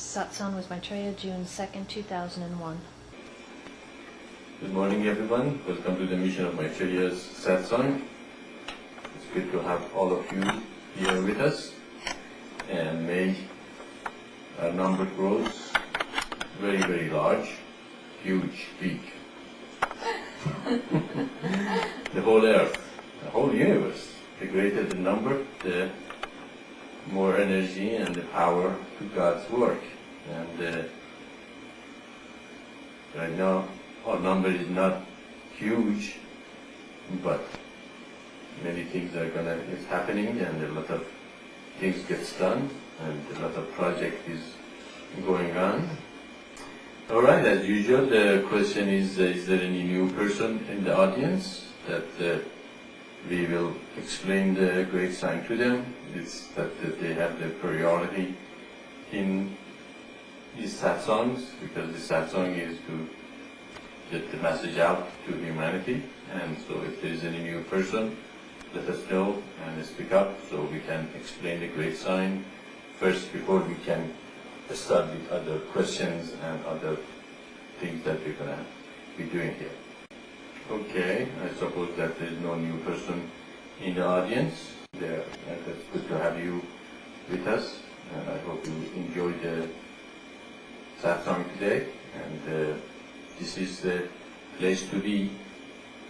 Satsang was Maitreya, June 2nd, 2001. Good morning, everyone. Welcome to the mission of Maitreya's Satsang. It's good to have all of you here with us, and may our number grows very, very large, huge, big. The whole earth, the whole universe. The greater the number, the more energy and the power to God's work. And right now, our number is not huge, but many things is happening, and a lot of things gets done, and a lot of project is going on. All right, as usual, the question is there any new person in the audience that we will explain the great sign to them? It's that they have the priority in these satsangs, because the satsang is to get the message out to humanity. And so if there is any new person, let us know and speak up so we can explain the great sign first before we can start with other questions and other things that we're going to be doing here. Okay, I suppose that there is no new person in the audience there, and it's good to have you with us, and I hope you enjoyed the satsang today. And this is the place to be,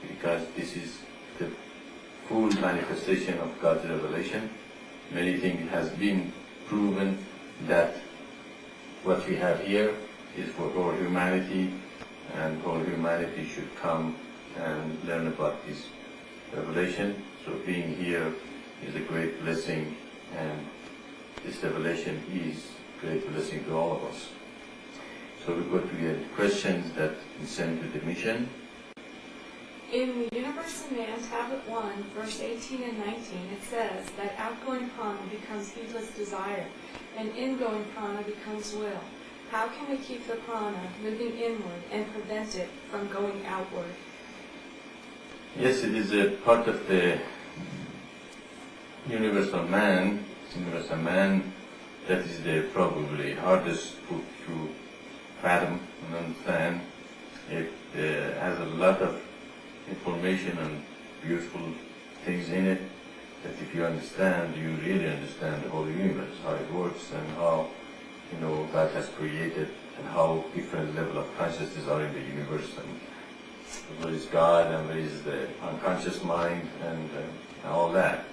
because this is the full manifestation of God's revelation. Many things has been proven that what we have here is for all humanity, and all humanity should come and learn about this revelation. So being here is a great blessing, and this revelation is a great blessing to all of us. So we go to the questions that we send to the mission. In the Universe in Man, Tablet 1, verse 18 and 19, it says that outgoing prana becomes heedless desire, and ingoing prana becomes will. How can we keep the prana moving inward and prevent it from going outward? Yes, it is a part of the universal man. Universal man, that is the probably hardest book to fathom and understand. It has a lot of information and beautiful things in it that if you understand, you really understand the whole universe, how it works, and how God has created, and how different level of consciousness are in the universe, and where is God and where is the unconscious mind, and all that.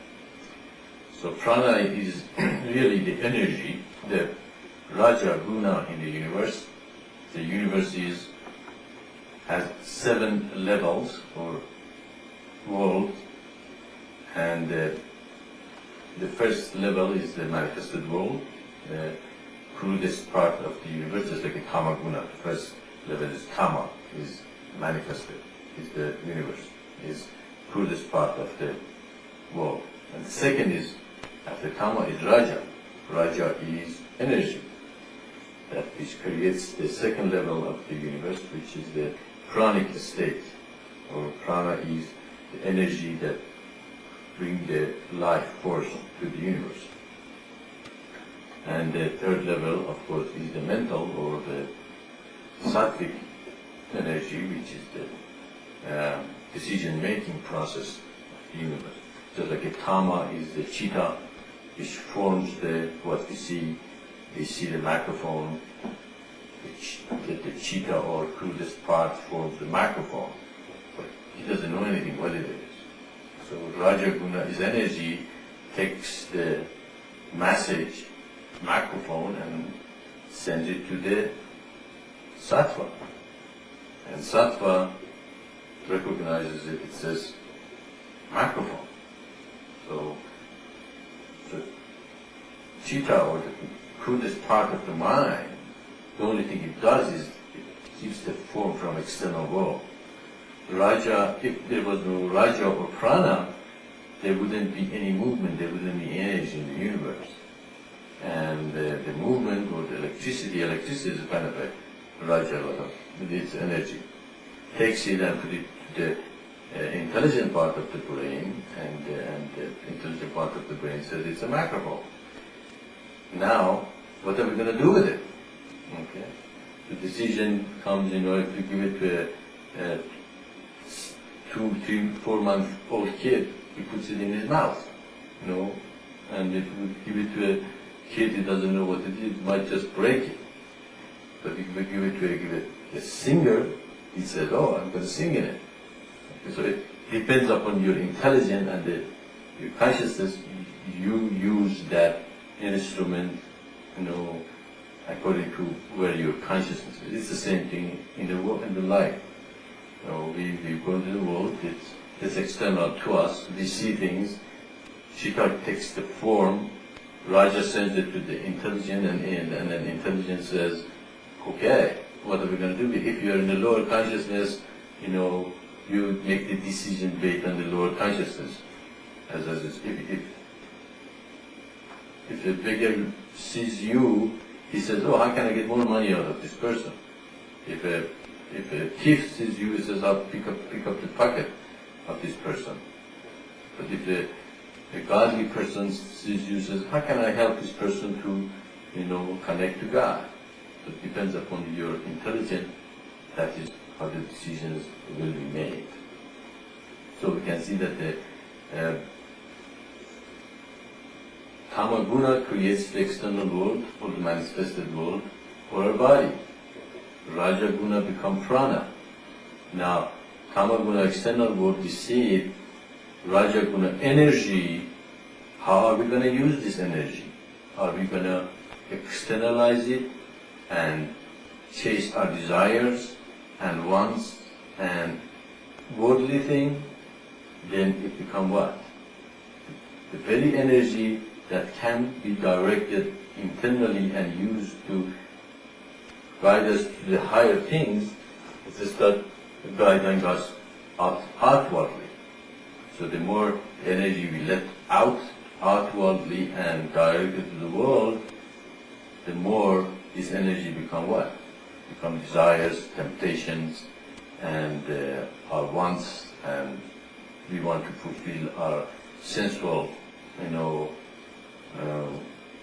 So prana is really the energy, the Raja Guna in the universe. The universe has 7 levels or world, and the first level is the manifested world, the crudest part of the universe, just like a Kama Guna. The first level is Kama, is manifested, is the universe, is crudest part of the world. And the second is, after Kama, is Raja. Raja is energy, that which creates the second level of the universe, which is the pranic state, or prana is the energy that brings the life force to the universe. And the third level, of course, is the mental or the sattvic energy, which is the decision-making process of the universe. Just like a Kama is the cheetah, which forms what we see. We see the microphone, which the cheetah or crudest part forms the microphone, but he doesn't know anything what it is. So Raja Guna is energy, takes the message, microphone, and sends it to the sattva. And sattva recognizes it, it says microphone. So the cheetah, or the crudest part of the mind, the only thing it does is it keeps the form from external world. Raja, if there was no Raja or Prana, there wouldn't be any movement, there wouldn't be energy in the universe. And the movement or the electricity is kind of a Raja, with its energy. Takes it and put it to the intelligent part of the brain, and the intelligent part of the brain says it's a microphone. Now, what are we going to do with it? decision comes, if you give it to a 2, 3, 4-month-old kid, he puts it in his mouth, and if you give it to a kid, he doesn't know what it is, it might just break it. But if you give it to a singer, he says, oh, I'm going to sing in it. Okay, so it depends upon your intelligence and your consciousness. You use that instrument, according to where your consciousness is. It's the same thing in the life. We go into the world, it's external to us, we see things, Shikar takes the form, Raja sends it to the intelligence, and then intelligence says, okay, what are we going to do? If you're in the lower consciousness, you make the decision based on the lower consciousness. If a beggar sees you, he says, oh, how can I get more money out of this person? If a thief sees you, he says, I'll pick up the pocket of this person. But if a godly person sees you, says, how can I help this person to, connect to God? So it depends upon your intelligence. That is how the decisions will be made. So we can see that the Kama Guna creates the external world or the manifested world or a body. Raja Guna become Prana. Now, Kama Guna external world, we see it, Raja Guna energy. How are we going to use this energy? Are we going to externalize it and chase our desires and wants and worldly thing? Then it become what? The very energy that can be directed internally and used to guide us to the higher things, it is that guiding us outwardly. So the more energy we let out outwardly and directed to the world, the more this energy become what? Become desires, temptations, and our wants, and we want to fulfill our sensual,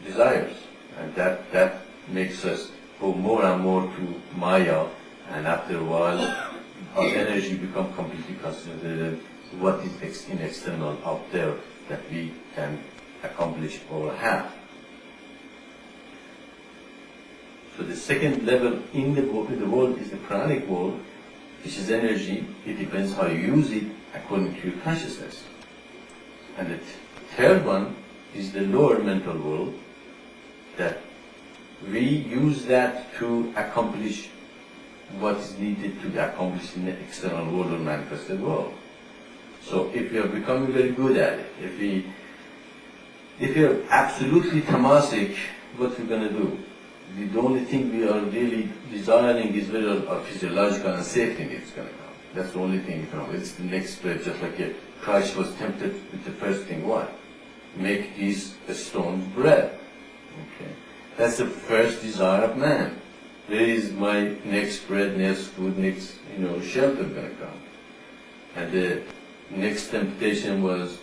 desires, and that makes us go more and more to Maya, and after a while, our energy become completely concentrated what is in external out there that we can accomplish or have. So the second level in the world is the pranic world, which is energy. It depends how you use it according to your consciousness. And the third one is the lower mental world, that we use that to accomplish what is needed to be accomplished in the external world or manifested world. So if we are becoming very good at it, if we are absolutely tamasic, what we're going to do? The only thing we are really desiring is whether our physiological and safety needs going to come. That's the only thing we can. It's the next step, just like Christ was tempted with the first thing, what? Make these stones bread. Okay. That's the first desire of man. Where is my next bread, next food, next shelter going to come? And the next temptation was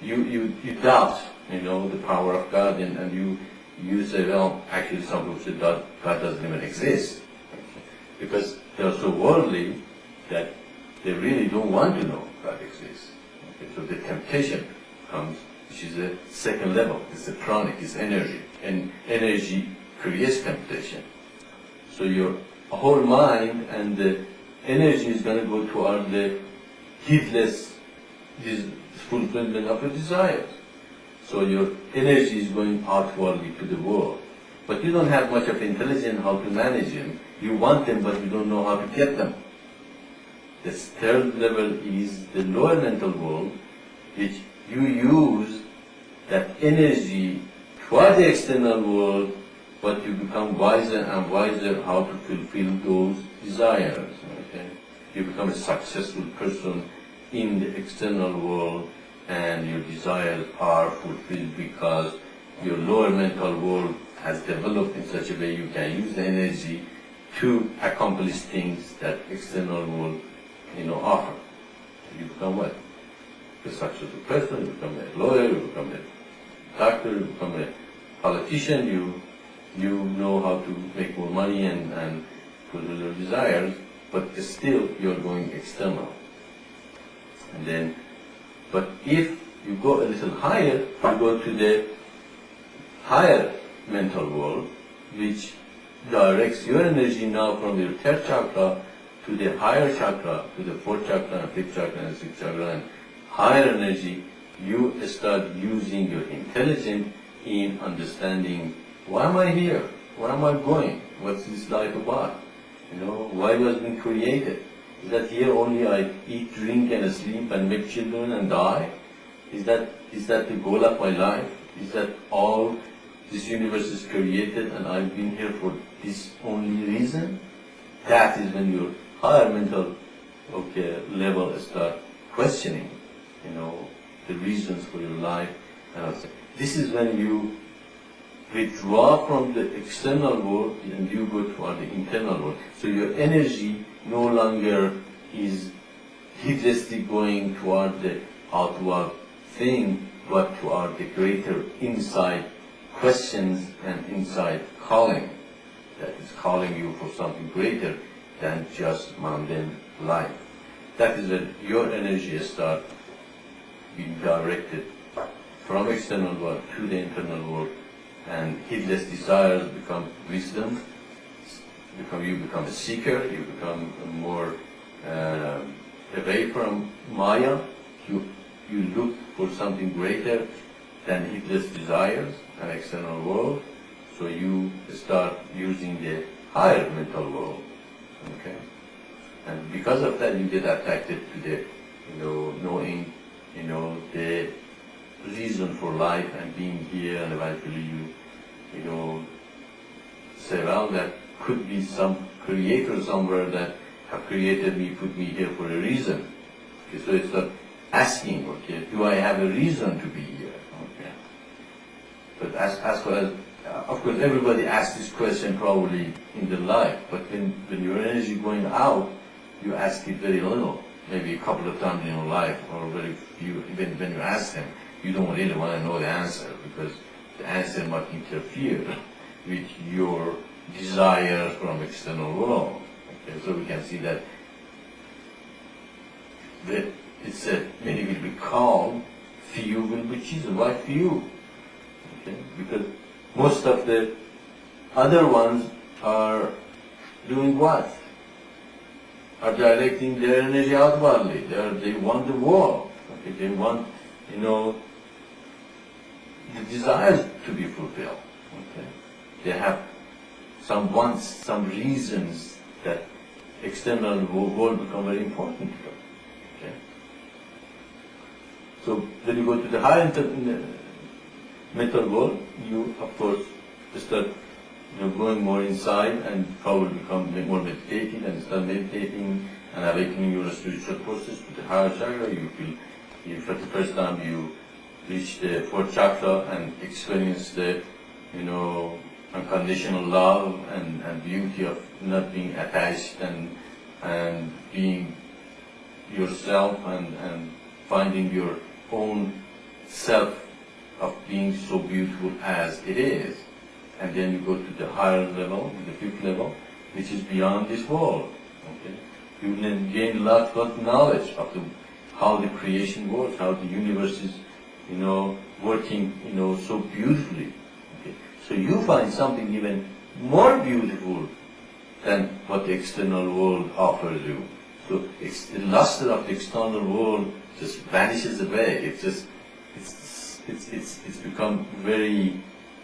you doubt the power of God, and you say, well, actually some people say God doesn't even exist, because they are so worldly that they really don't want to know God exists. Okay, so the temptation comes, which is the second level. It's the pranic, it's energy, and energy creates temptation. So your whole mind and the energy is going to go toward the heedless fulfillment of your desires. So your energy is going outwardly to the world. But you don't have much of intelligence how to manage them. You want them, but you don't know how to get them. The third level is the lower mental world, which you use that energy toward the external world, but you become wiser and wiser how to fulfill those desires. Okay? You become a successful person in the external world, and your desires are fulfilled because your lower mental world has developed in such a way you can use the energy to accomplish things that external world offer. You become what? A successful person, you become a lawyer, you become a doctor, you become a politician, you know how to make more money and fulfill your desires, but still you're going external. And then, but if you go a little higher, you go to the higher mental world, which directs your energy now from your third chakra to the higher chakra, to the fourth chakra and fifth chakra and sixth chakra, and higher energy, you start using your intelligence in understanding, why am I here? Where am I going? What's this life about? Why was being created? Is that here only I eat, drink and sleep and make children and die? Is that the goal of my life? Is that all this universe is created and I've been here for this only reason? That is when your higher mental level start questioning, the reasons for your life. And this is when you withdraw from the external world and you go toward the internal world. So your energy no longer is heedlessly going toward the outward thing, but toward the greater inside questions and inside calling that is calling you for something greater than just mundane life. That is when your energy starts being directed from external world to the internal world, and heedless desires become wisdom. You become a seeker. You become more away from Maya. You look for something greater than heedless desires and external world. So you start using the higher mental world. Okay, and because of that, you get attracted to the, knowing, the reason for life and being here, and eventually you say, well, that could be some creator somewhere that have created me, put me here for a reason. Okay, so it's not asking, do I have a reason to be here? Okay. But as far as, of course, everybody asks this question probably in their life, but when your energy going out, you ask it very little, maybe a couple of times in your life, or very few. Even when you ask them, you don't really want to know the answer, because the answer might interfere with your desires from external world. Okay, so we can see that it said many will be called, few will be chosen. Why few? Okay, because most of the other ones are doing what? Are directing their energy outwardly. They want the world. Okay, they want, the desires to be fulfilled. Okay, they have some wants, some reasons that external world become very important to them. Okay, so when you go to the higher mental world, you of course start going more inside and probably become more meditative and start meditating and awakening your spiritual process to the higher chakra. You feel, for the first time you reach the fourth chakra and experience the, unconditional love and beauty of not being attached and being yourself and finding your own self of being so beautiful as it is. And then you go to the higher level, the fifth level, which is beyond this world. Okay? You then gain a lot of knowledge of how the creation works, how the universe is, working, so beautifully. Okay? So you find something even more beautiful than what the external world offers you. So the luster of the external world just vanishes away. It's become very.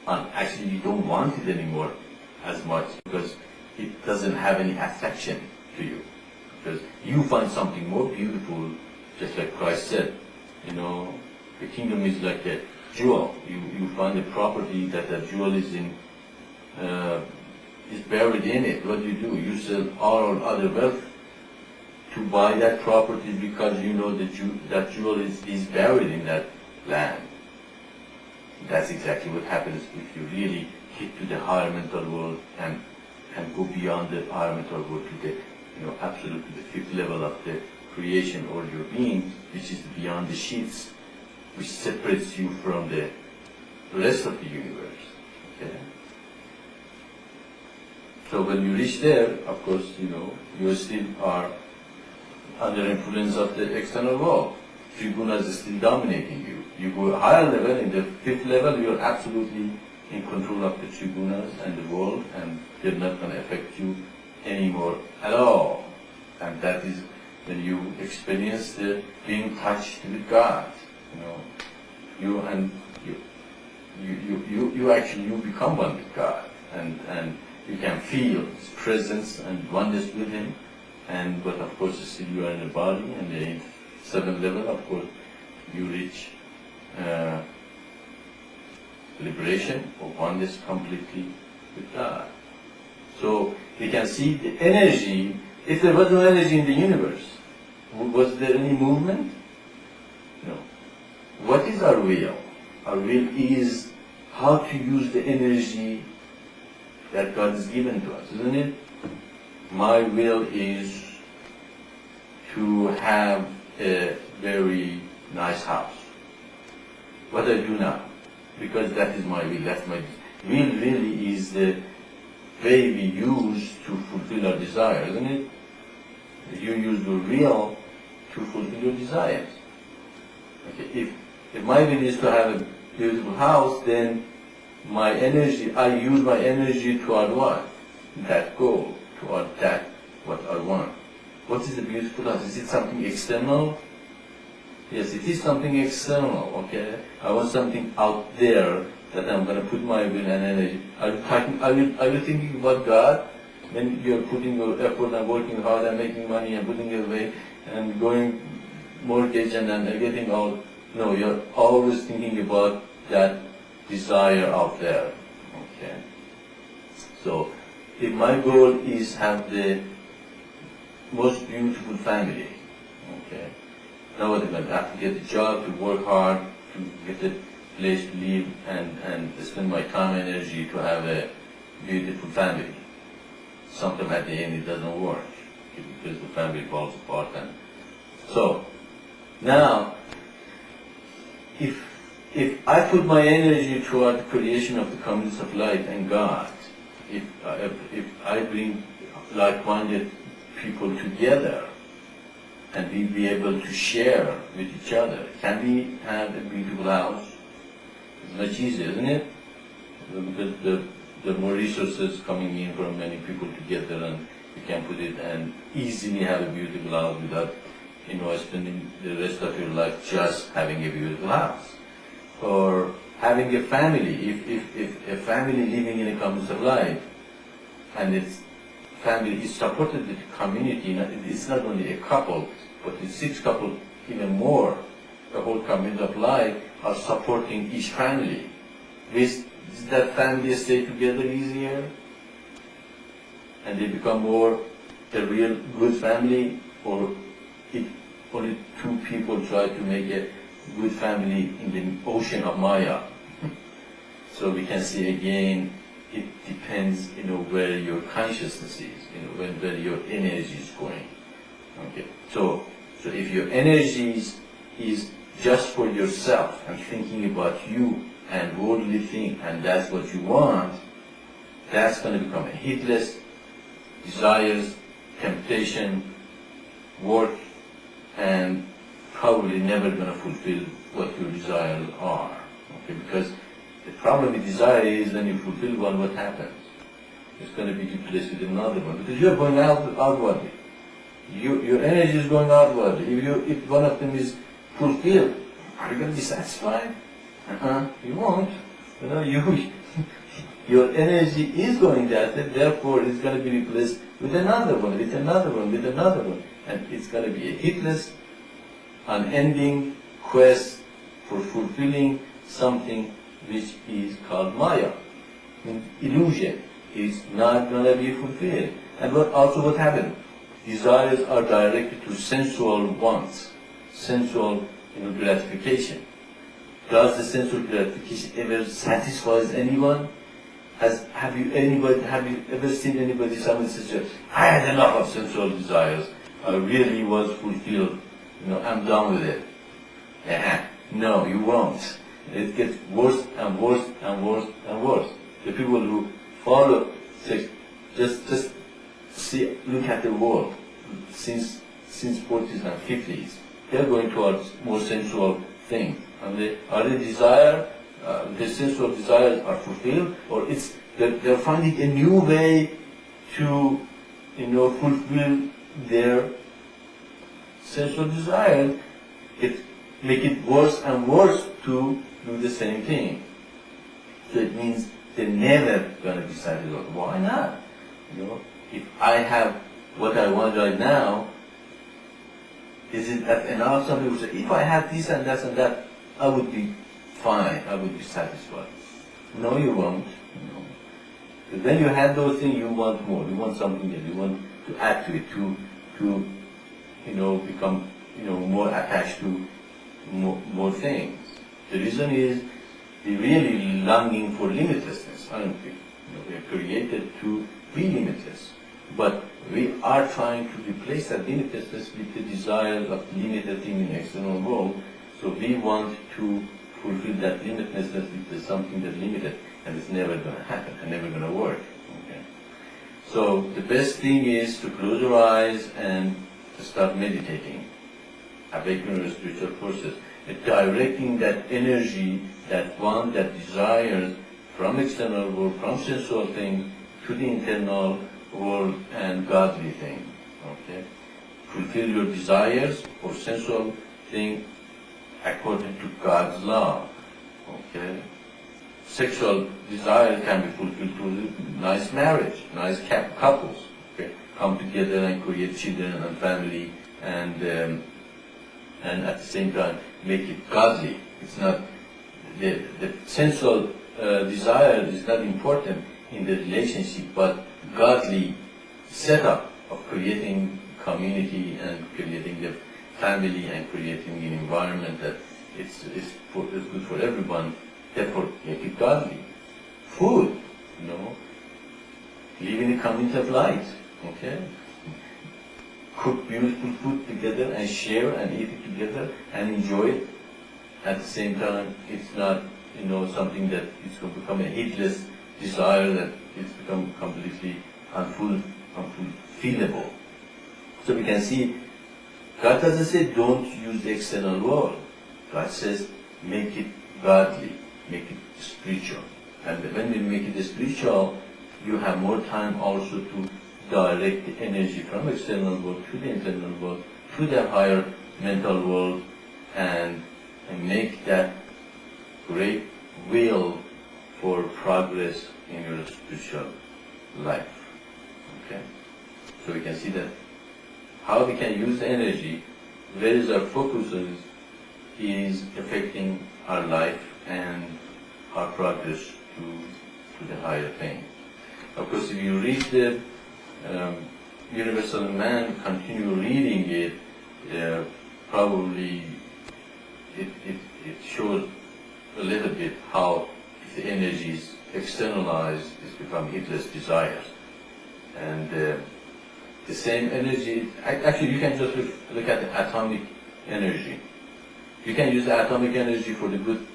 Actually, you don't want it anymore as much because it doesn't have any attraction to you. Because you find something more beautiful, just like Christ said, the kingdom is like a jewel. You find a property that jewel is buried in it. What do? You sell all other wealth to buy that property because you know that jewel is buried in that land. That's exactly what happens if you really hit to the higher mental world and go beyond the higher mental world to the, absolutely the fifth level of the creation or your being, which is beyond the sheets, which separates you from the rest of the universe. Okay? So when you reach there, of course, you still are under influence of the external world. Three gunas is still dominating you. You go a higher level, in the fifth level, you're absolutely in control of the three gunas and the world, and they're not going to affect you anymore at all. And that is when you experience the being touched with God. You become one with God, and you can feel His presence and oneness with Him. But of course, still you are in the body, and the seventh level, of course, you reach liberation or oneness completely with God. So we can see the energy. If there was no energy in the universe, was there any movement? No. What is our will? Our will is how to use the energy that God has given to us, isn't it? My will is to have a very nice house. What I do now, because that is my will, that's my will really is the way we use to fulfill our desire, isn't it? You use your will to fulfill your desires. Okay, if my will is to have a beautiful house, then my energy, I use my energy toward what? That goal, toward that, what I want. What is a beautiful house? Is it something external? Yes, it is something external, okay? I want something out there that I'm going to put my will and energy. Are you thinking about God? When you're putting your effort and working hard and making money and putting it away and going mortgage and then getting all, no, you're always thinking about that desire out there, okay? So, if my goal is have the most beautiful family, okay? Now what am I have to get a job, to work hard, to get a place to live and spend my time and energy to have a beautiful family. Sometimes at the end it doesn't work because the family falls apart. And so now, if I put my energy toward the creation of the communities of light and God, if I bring like-minded people together, and we be able to share with each other, can we have a beautiful house? It's much easier, isn't it? Because the more resources coming in from many people together, and you can put it and easily have a beautiful house without, spending the rest of your life just having a beautiful house. Or having a family, if a family living in a community of life, and its family is supported with the community, it's not only a couple, but it's 6 couples, even more. The whole community of life are supporting each family. Does that family stay together easier? And they become more a real good family, or if only 2 people try to make a good family in the ocean of Maya? So we can see again, it depends, where your consciousness is, where your energy is going. Okay. So if your energy is just for yourself and thinking about you and worldly thing, and that's what you want, that's going to become a heedless, desires, temptation, work, and probably never going to fulfill what your desires are. Okay, because the problem with desire is when you fulfill one, what happens? It's going to be replaced with another one, because you're going outwardly. Your energy is going outwardly. If one of them is fulfilled, are you going to be satisfied? You won't. Your energy is going that, therefore it's going to be replaced with another one, with another one, with another one. And it's going to be a heedless, unending quest for fulfilling something which is called Maya. Illusion is not going to be fulfilled. And what happened? Desires are directed to sensual wants, sensual gratification. Does the sensual gratification ever satisfies anyone? Have you ever seen anybody, somebody says, I had enough of sensual desires, I really was fulfilled, I'm done with it? No, you won't. It gets worse and worse and worse and worse. The people who follow Just see, look at the world since 40s and 50s. They're going towards more sensual things. And are they desire? The sensual desires are fulfilled, or they're finding a new way to, fulfill their sensual desires. It make it worse and worse to do the same thing. So it means they're never gonna be satisfied. Why not? If I have what I want right now, is it that enough? Some people say, if I had this and that and that, I would be fine, I would be satisfied. No, you won't. But when you have those things, you want more. You want something that you want to add to it, to become, more attached to more things. The reason is we're really longing for limitlessness, aren't we? We are created to be limitless. But we are trying to replace that limitlessness with the desires of limited thing in the external world. So we want to fulfill that limitlessness with something that's limited, and it's never going to happen and never going to work. Okay? So the best thing is to close your eyes and to start meditating, awakening your spiritual process, and directing that energy, that desires from external world, from sensual things, to the internal world and godly thing. Okay? Fulfill your desires or sensual thing according to God's law. Okay? Sexual desire can be fulfilled through nice marriage, nice couples. Okay? Come together and create children and family, and at the same time make it godly. It's not the sensual desire is not important in the relationship, but godly setup of creating community and creating the family and creating an environment that is good for everyone. Therefore, make it godly. Food, live in a community of light. Okay, cook beautiful food together and share and eat it together and enjoy it. At the same time, it's not something that is going to become a heedless desire that it's become completely unfulfillable. So we can see, God doesn't say don't use the external world. God says make it godly, make it spiritual. And when we make it spiritual, you have more time also to direct the energy from external world to the internal world, to the higher mental world, and make that great will for progress in your spiritual life. Okay? So we can see that how we can use the energy, where is our focus is affecting our life and our progress to the higher thing. Of course, if you read the Universal Man, continue reading it, probably it shows a little bit how the energy is externalized, it's become heedless desires. And the same energy, actually you can just look at the atomic energy. You can use the atomic energy for the good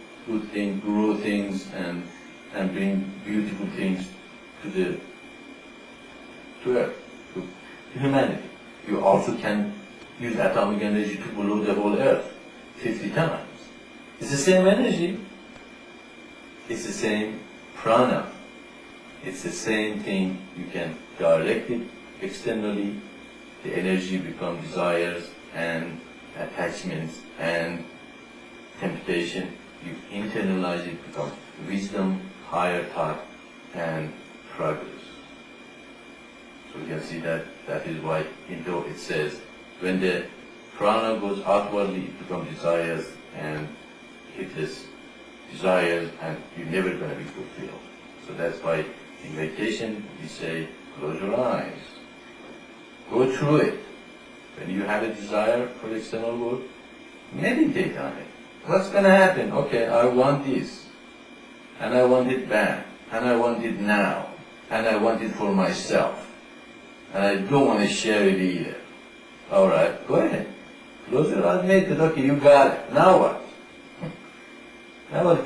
thing, grow things and bring beautiful things to Earth, to humanity. You also can use atomic energy to blow the whole Earth 50 times. It's the same energy. It's the same prana. It's the same thing. You can direct it externally. The energy becomes desires and attachments and temptation. You internalize it, becomes wisdom, higher thought, and progress. So we can see that is why in THOTH it says when the prana goes outwardly, it becomes desires and heedless desires, and you're never going to be fulfilled. So that's why in meditation we say close your eyes, go through it. When you have a desire for the external world, meditate on it. What's going to happen? Okay, I want this, and I want it bad, and I want it now, and I want it for myself, and I don't want to share it either. All right, go ahead. Close your eyes, meditate. Okay, you got it. Now what? Now what?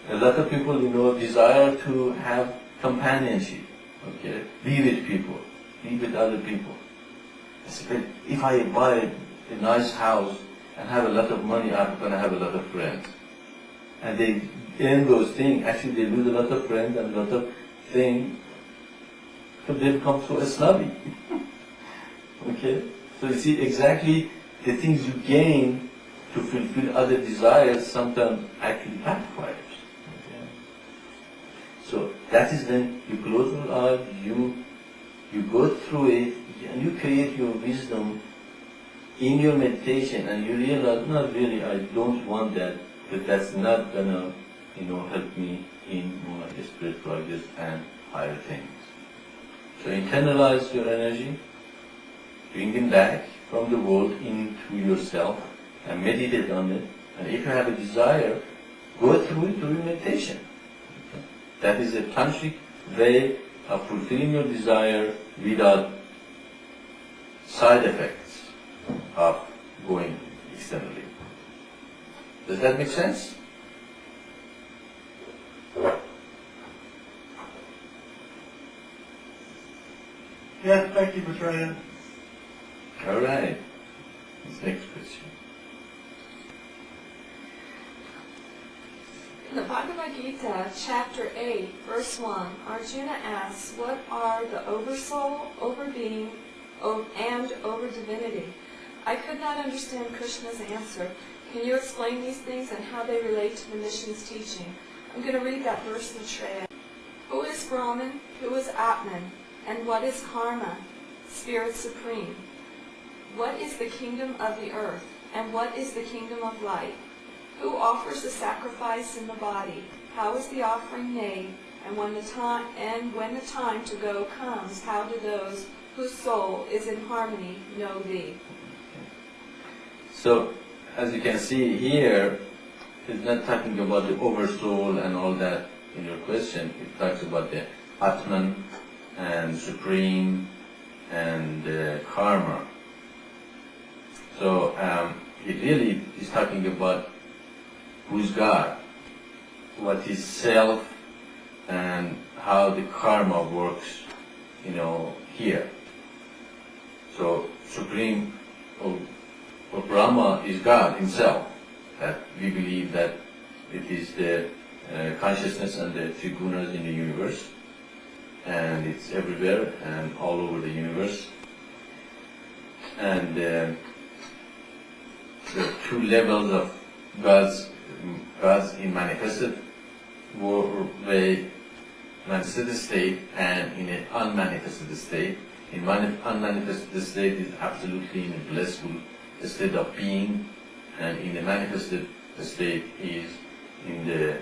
A lot of people, desire to have companionship. Okay? Be with people. Be with other people. If I buy a nice house and have a lot of money, I'm going to have a lot of friends. And they end those things. Actually, they lose a lot of friends and a lot of things. So they become so snobby. Okay? So you see, exactly the things you gain to fulfill other desires sometimes actually backfires. Okay? So that is when you close your eyes, you go through it, and you create your wisdom in your meditation, and you realize, not really, I don't want that, but that's not gonna, help me in my spiritual practice and higher things. So internalize your energy, bring them back from the world into yourself, and meditate on it. And if you have a desire, go through it through meditation. Okay? That is a tantric way of fulfilling your desire without side effects of going externally. Does that make sense? Yes, thank you, Maitreya. All right. Next question. In the Bhagavad-Gita, chapter 8, verse 1, Arjuna asks, what are the oversoul, overbeing, and over-divinity? I could not understand Krishna's answer. Can you explain these things and how they relate to the mission's teaching? I'm going to read that verse, Maitreya. Who is Brahman? Who is Atman? And what is karma? Spirit supreme. What is the kingdom of the earth? And what is the kingdom of light? Who offers the sacrifice in the body? How is the offering made? And when the time to go comes, how do those whose soul is in harmony know thee? So, as you can see here, it's not talking about the oversoul and all that in your question. It talks about the Atman and Supreme and Karma. So, it really is talking about who's God, what is self, and how the karma works, here. So, Supreme or Brahma is God himself. That we believe that it is the consciousness and the three gunas in the universe, and it's everywhere and all over the universe. And the two levels of God's in manifested way, manifested state, and in an unmanifested state. In unmanifested state is absolutely in a blissful state of being, and in the manifested state is in the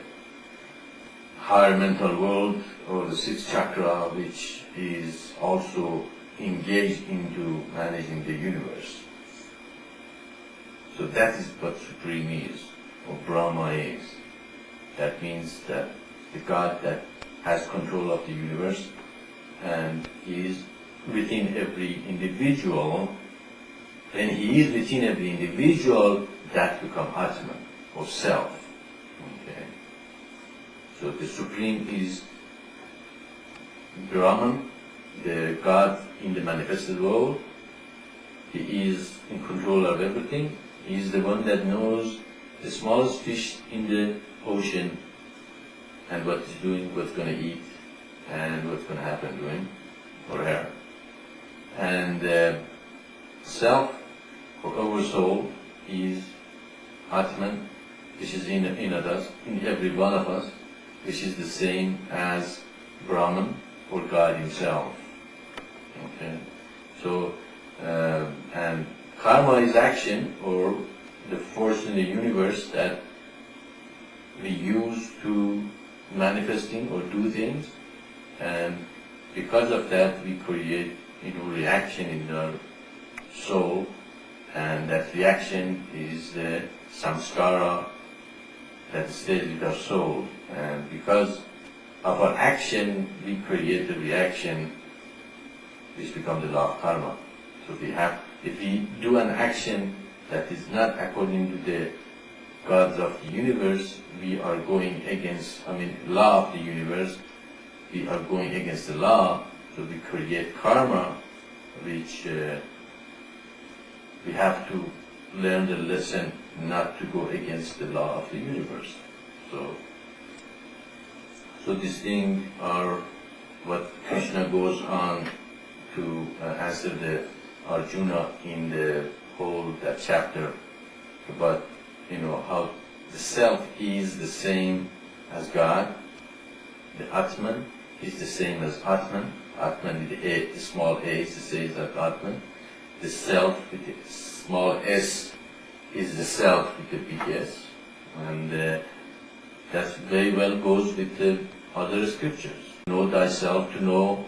higher mental world, or the sixth chakra, which is also engaged into managing the universe. So that is what Supreme is, or Brahma is. That means that the God that has control of the universe and is within every individual. When he is within every individual, that becomes Atman, or self. Okay. So the Supreme is Brahman, the God in the manifested world. He is in control of everything. He is the one that knows the smallest fish in the ocean and what he's doing, what's going to eat, and what's going to happen to him or her. And self, or oversoul, is Atman, which is in us, in every one of us, which is the same as Brahman, or God himself. Okay? So, and karma is action, or the force in the universe that we use to manifesting or do things, and because of that we create reaction in our soul, and that reaction is the samskara that stays with our soul, and because of our action we create the reaction which becomes the law of karma. So if we do an action that is not according to the gods of the universe, we are going against, law of the universe, we are going against the law, So we create karma, which we have to learn the lesson not to go against the law of the universe. So these things are what Krishna goes on to answer the Arjuna in the whole that chapter about how the self is the same as God. The Atman is the same as Atman. Atman with the small a, is the same as Atman. The self with the small s is the self with the big S. And that very well goes with the other scriptures. Know thyself to know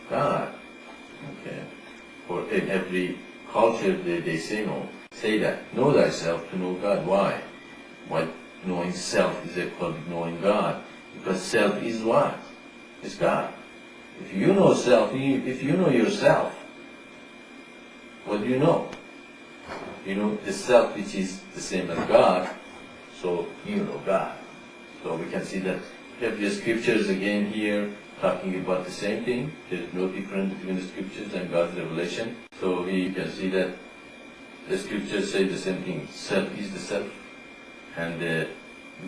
God. Okay. For in every culture they say that. Know thyself to know God. Why? Why knowing self is equal to knowing God? Because self is what? It's God. If you know self, if you know yourself, what do you know? You know the self which is the same as God, so you know God. So we can see that every scriptures again here talking about the same thing. There is no difference between the scriptures and God's revelation. So we can see that the scriptures say the same thing. Self is the self, and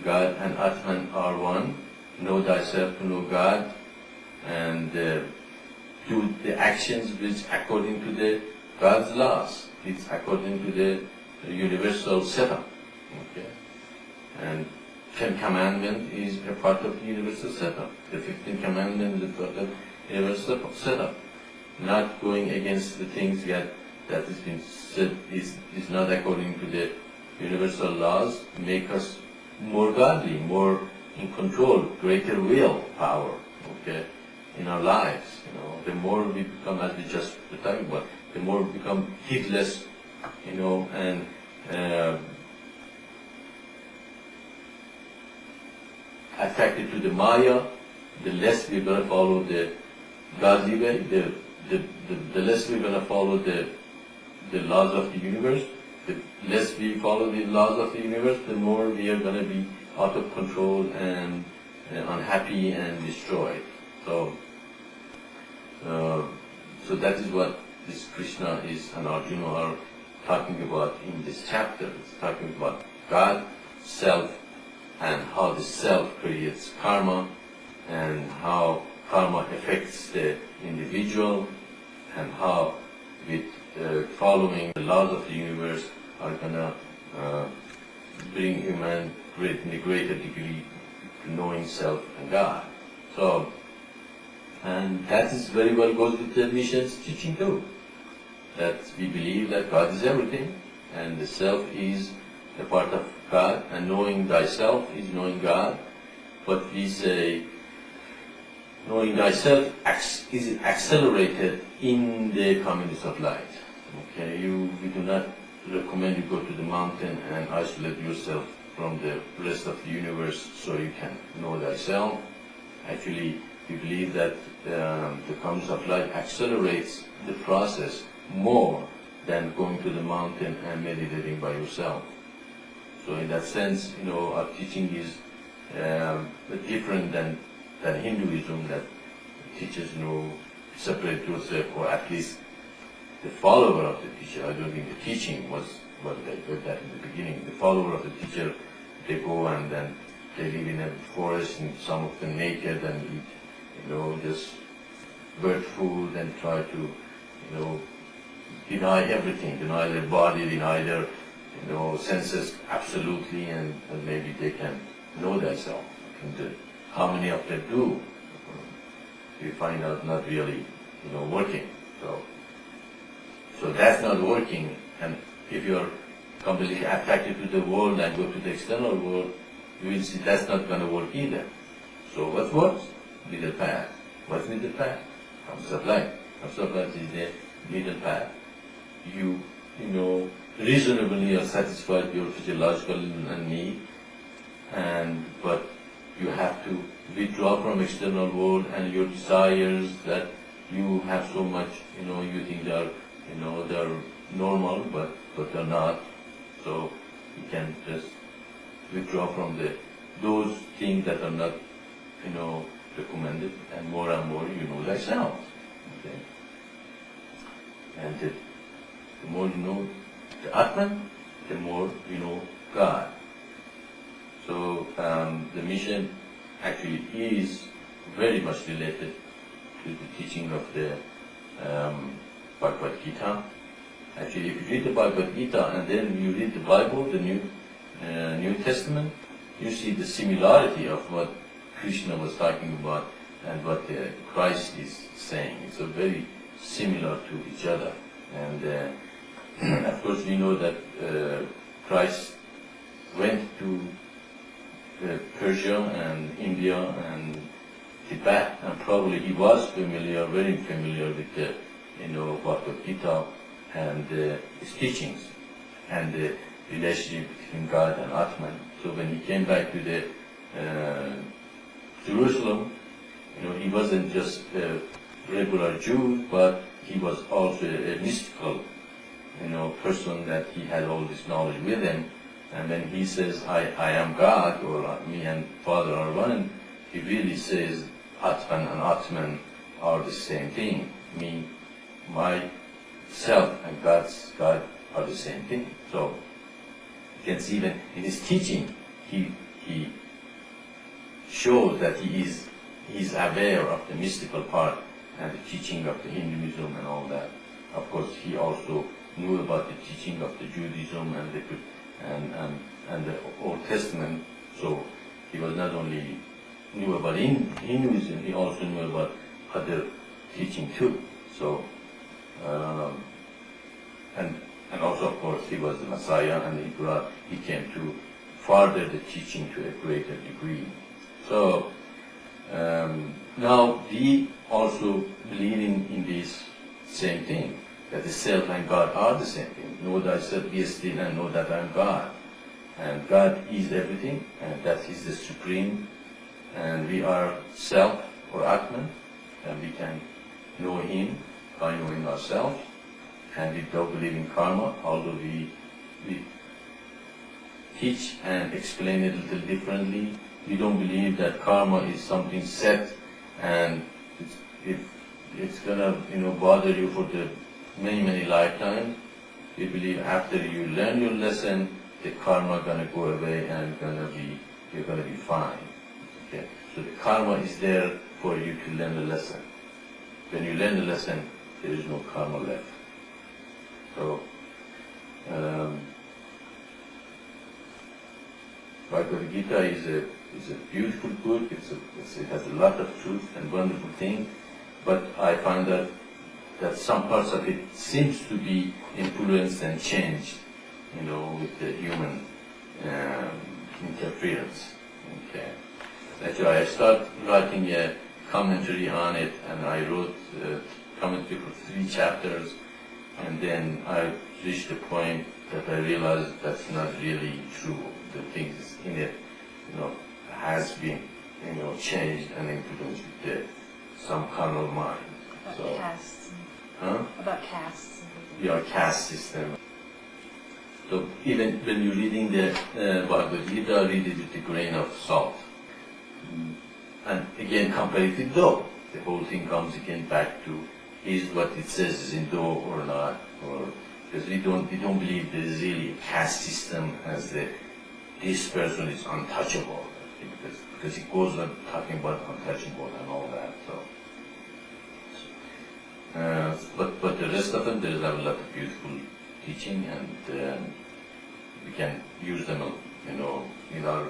God and Atman are one. Know thyself to know God, and do the actions which according to the God's laws. It's according to the universal setup. Okay, and 10 Commandment is a part of the universal setup. The 15th Commandment is a part of the universal setup. Not going against the things that has been said is not according to the universal laws. Make us more godly, more in control, greater will power. Okay, in our lives. The more we become, as we just were talking about, the more we become heedless, and attracted to the Maya, the less we're going to follow the godly way, the less we're going to follow the laws of the universe. The less we follow the laws of the universe, the more we are going to be out of control and unhappy and destroyed. So that is what this Krishna and Arjuna are talking about in this chapter. It's talking about God, self, and how the self creates karma, and how karma affects the individual, and how with following the laws of the universe are gonna bring human in a greater degree to knowing self and God. So, and that is very well goes with the mission's teaching too. That we believe that God is everything, and the self is a part of God, and knowing thyself is knowing God. But we say, knowing thyself is accelerated in the community of light. Okay, we do not recommend you go to the mountain and isolate yourself from the rest of the universe so you can know thyself. Actually, we believe that the community of light accelerates the process more than going to the mountain and meditating by yourself. So in that sense, our teaching is different than Hinduism that teaches separate yourself, or at least the follower of the teacher. I don't think the teaching was what they did that in the beginning. The follower of the teacher, they go and then they live in a forest, and some of them naked and eat, just bird food, and try to, deny everything, deny their body, deny their, senses absolutely, and maybe they can know themselves. And how many of them do? We find out not really, working. So that's not working. And if you're completely attracted to the world and go to the external world, you will see that's not going to work either. So what works? Middle path. What's middle path? Comes of light. Comes of light is the middle path. You reasonably are satisfied your physiological need, but you have to withdraw from external world and your desires that you have so much, you think they're normal, but they're not. So you can just withdraw from those things that are not, recommended, and more you know thyself. Okay? And the more you know the Atman, the more you know God. So the mission actually is very much related to the teaching of the Bhagavad-Gita. Actually, if you read the Bhagavad-Gita and then you read the Bible, the New Testament, you see the similarity of what Krishna was talking about and what Christ is saying. It's very similar to each other. And of course, we know that Christ went to Persia and India and Tibet, and probably he was very familiar with the Bhagavad-Gita and his teachings and the relationship between God and Atman. So when he came back to the Jerusalem, he wasn't just a regular Jew, but he was also a mystical, person that he had all this knowledge with him. And when he says, I am God, or me and Father are one, he really says Atman and Atman are the same thing. Me, myself, and God are the same thing. So you can see even in his teaching, he shows that he is aware of the mystical part and the teaching of the Hinduism and all that. Of course, he also knew about the teaching of the Judaism and the Old Testament. So he was not only knew about Hinduism, he also knew about other teaching too. So and also, of course, he was the Messiah, and he came to further the teaching to a greater degree. So now we also believing in this same thing, that the self and God are the same thing. Know thyself, be still, and know that I am God. And God is everything, and that is the supreme, and we are self or Atman, and we can know Him by knowing ourselves. And we don't believe in karma, although we teach and explain it a little differently. We don't believe that karma is something set and it's gonna bother you for the many lifetimes. We believe after you learn your lesson, the karma gonna go away and you're gonna be fine. Okay? So the karma is there for you to learn the lesson. When you learn the lesson, there is no karma left. So Bhagavad-Gita is a beautiful book. It has a lot of truth and wonderful things, but I find that some parts of it seems to be influenced and changed, with the human interference. Okay. Actually, I started writing a commentary on it, and I wrote a commentary for 3 chapters, and then I reached a point that I realized that's not really true. The things in it, has been, changed and influenced with some carnal mind. About castes. About castes. Your caste system. So even when you're reading the Bhagavad-Gita, read it with a grain of salt. And again, compare it with Do. The whole thing comes again back to, is what it says is in Do or not? Or because we don't believe there is really a caste system as this person is untouchable, because he goes on talking about untouchable and all that. So, but the rest of them, there is a lot of beautiful teaching, and we can use them, in our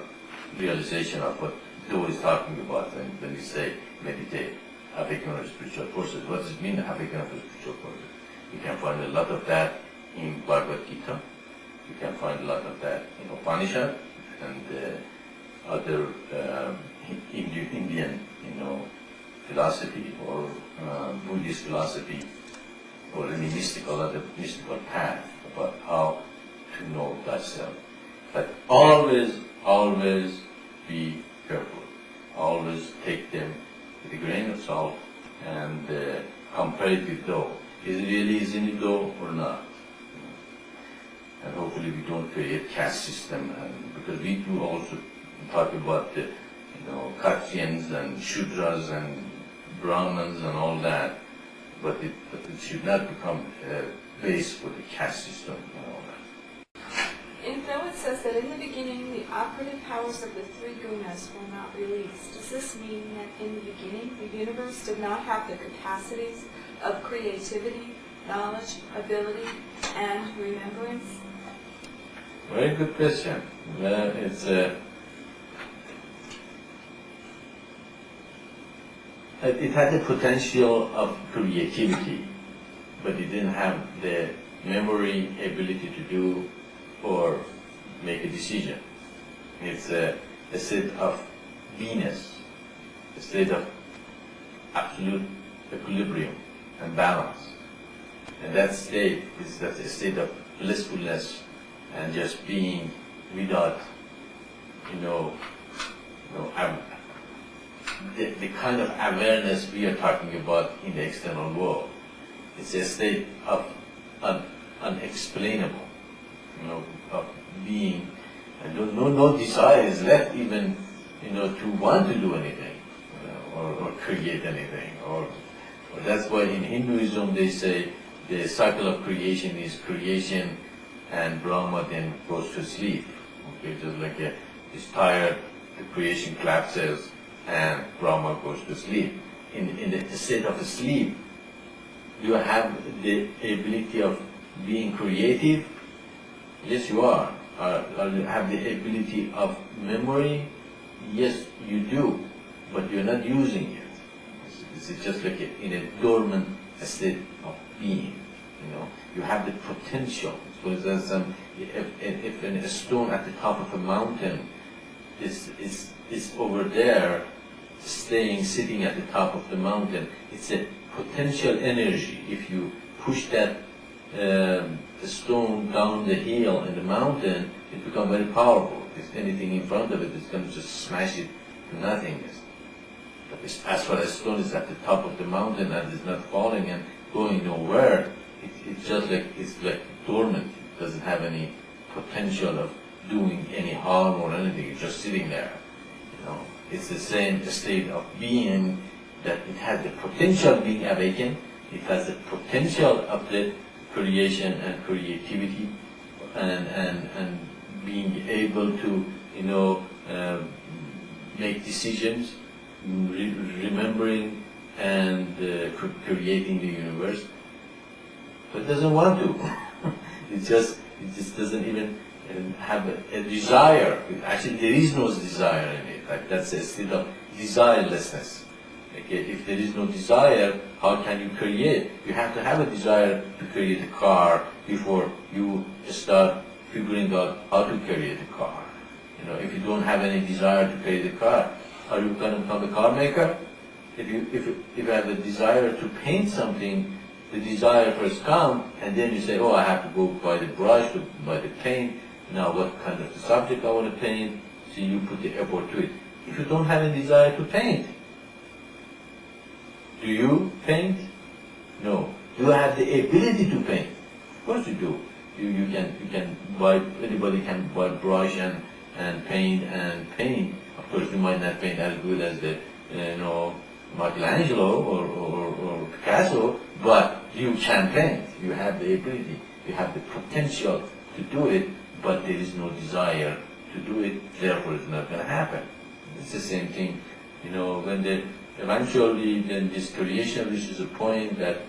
realization of what Do is talking about. And when we say meditate, awaken our spiritual forces, what does it mean, awaken our spiritual forces? You can find a lot of that in Bhagavad-Gita. You can find a lot of that in Upanishad and other Indian, philosophy or Buddhist philosophy or any other mystical path about how to know thyself. But always be careful. Always take them with a grain of salt and compare it with Do. Is it really in Do or not? And hopefully we don't create caste system, and because we do also talk about the Kshatriyans and Shudras and Brahmins and all that, but it should not become a base for the caste system and all that. And though it says that in the beginning the operative powers of the three gunas were not released, does this mean that in the beginning the universe did not have the capacities of creativity, knowledge, ability, and remembrance? Very good question. It had the potential of creativity, but it didn't have the memory, ability to do or make a decision. It's a state of beingness, a state of absolute equilibrium and balance. And that state is that a state of blissfulness and just being without, the kind of awareness we are talking about in the external world. It's a state of unexplainable, of being, and no desire is left even, to want to do anything, or create anything, or that's why in Hinduism they say the cycle of creation is creation and Brahma then goes to sleep. Okay, just like he's tired, the creation collapses, and Brahma goes to sleep. In the state of sleep, do you have the ability of being creative? Yes, you are. You have the ability of memory? Yes, you do, but you're not using it. It's just like in a dormant state of being. You have the potential. For instance, if a stone at the top of a mountain is over there, sitting at the top of the mountain, it's a potential energy. If you push that stone down the hill in the mountain, it becomes very powerful. If anything in front of it, it's going to just smash it to nothingness. But as far as stone is at the top of the mountain and is not falling and going nowhere, it's like dormant. It doesn't have any potential of doing any harm or anything. It's just sitting there. It's the same state of being, that it has the potential of being awakened. It has the potential of the creation and creativity, and being able to make decisions, remembering and creating the universe. But it doesn't want to. it just doesn't even have a desire. Actually, there is no desire in it. Like that's a state of desirelessness. Okay? If there is no desire, how can you create? You have to have a desire to create a car before you start figuring out how to create a car. If you don't have any desire to create a car, are you going to become a car maker? If you have a desire to paint something, the desire first comes, and then you say, I have to go buy the brush, to buy the paint. Now what kind of the subject I want to paint, so you put the effort to it. If you don't have a desire to paint, do you paint? No. Do you have the ability to paint? Of course you do. You can buy, anybody can buy brush and paint and paint. Of course you might not paint as good as the Michelangelo or Picasso, but you can paint. You have the ability. You have the potential to do it, but there is no desire to do it, therefore it's not going to happen. It's the same thing, when eventually then this creation reaches a point that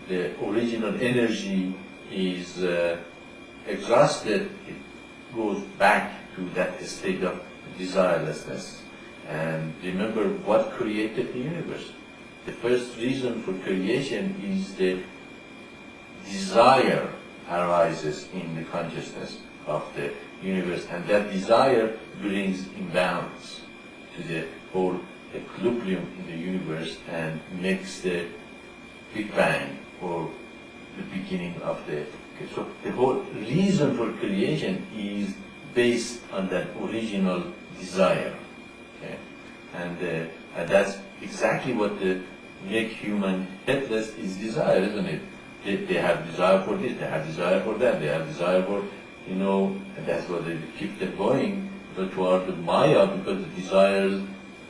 the original energy is exhausted, it goes back to that state of desirelessness. And remember what created the universe. The first reason for creation is the desire arises in the consciousness of the universe, and that desire brings imbalance to the whole equilibrium in the universe and makes the Big Bang, or the beginning of the... So the whole reason for creation is based on that original desire. Okay? And that's exactly what the make human heedless is desire, isn't it? They have desire for this, they have desire for that, they have desire for, and that's what they keep them going toward the Maya, because the desires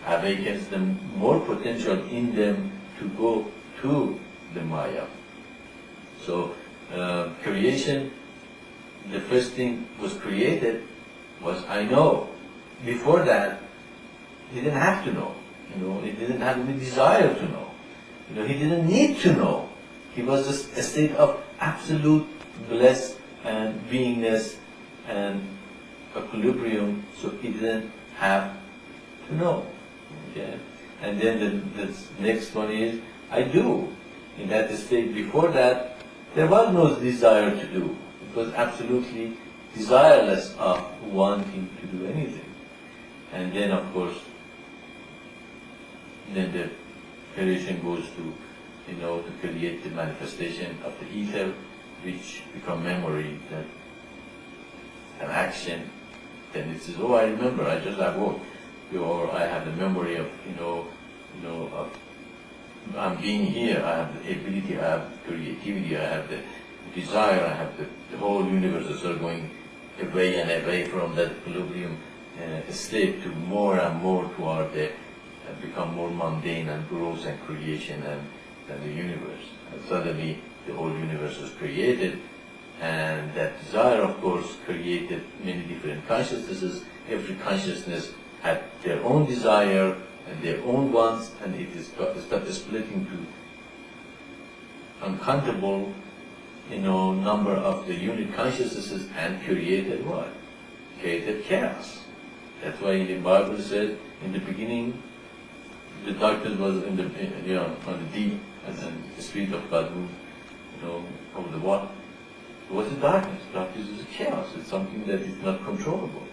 awakens the more potential in them to go to the Maya. So creation, the first thing was created was I know. Before that, he didn't have to know. He didn't have any desire to know. He didn't need to know. He was just a state of absolute bliss and beingness and equilibrium, so he didn't have to know. Okay? And then the next one is, I do. In that state before that, there was no desire to do. It was absolutely desireless of wanting to do anything. And then, of course, then the creation goes to, to create the manifestation of the ether, which become memory, that an action. Then it says, oh, I remember, I just awoke. Or I have the memory of, of I'm being here, I have the ability, I have the creativity, I have the desire, I have the whole universe is sort of going away and away from that equilibrium state to more and more toward the, become more mundane and gross and creation and the universe. And suddenly the whole universe was created, and that desire, of course, created many different consciousnesses. Every consciousness had their own desire and their own wants, and it started splitting to uncountable, number of the unit consciousnesses, and created what? Created chaos. That's why the Bible said, in the beginning, the darkness was on the deep, and then the Spirit of God moved, over the water. It was the darkness. Darkness is chaos. It's something that is not controllable.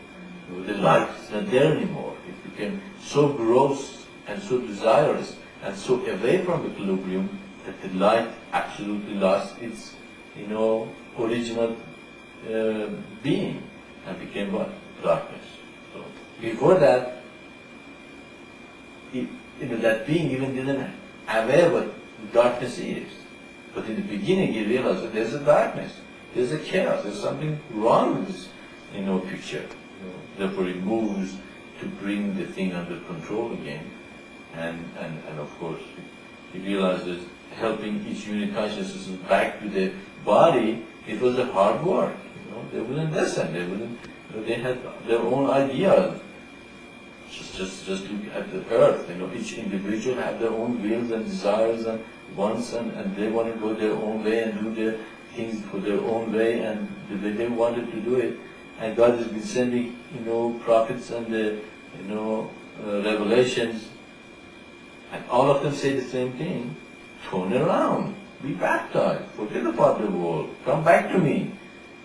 The light is not there anymore. It became so gross and so desirous and so away from equilibrium that the light absolutely lost its, original being, and became what? Darkness. So before that, that being even didn't aware what darkness is. But in the beginning, he realized that there's a darkness, there's a chaos, there's something wrong with this, picture. Therefore, it moves to bring the thing under control again, and of course, he realizes helping each unit consciousness back to the body. It was a hard work. They wouldn't listen. They wouldn't. They had their own ideas. Just look at the earth. Each individual had their own wills and desires and wants, and they want to go their own way and do their things for their own way, and the way they wanted to do it. And God has been sending, prophets and revelations, and all of them say the same thing: turn around, be baptized, forget about the world, come back to me.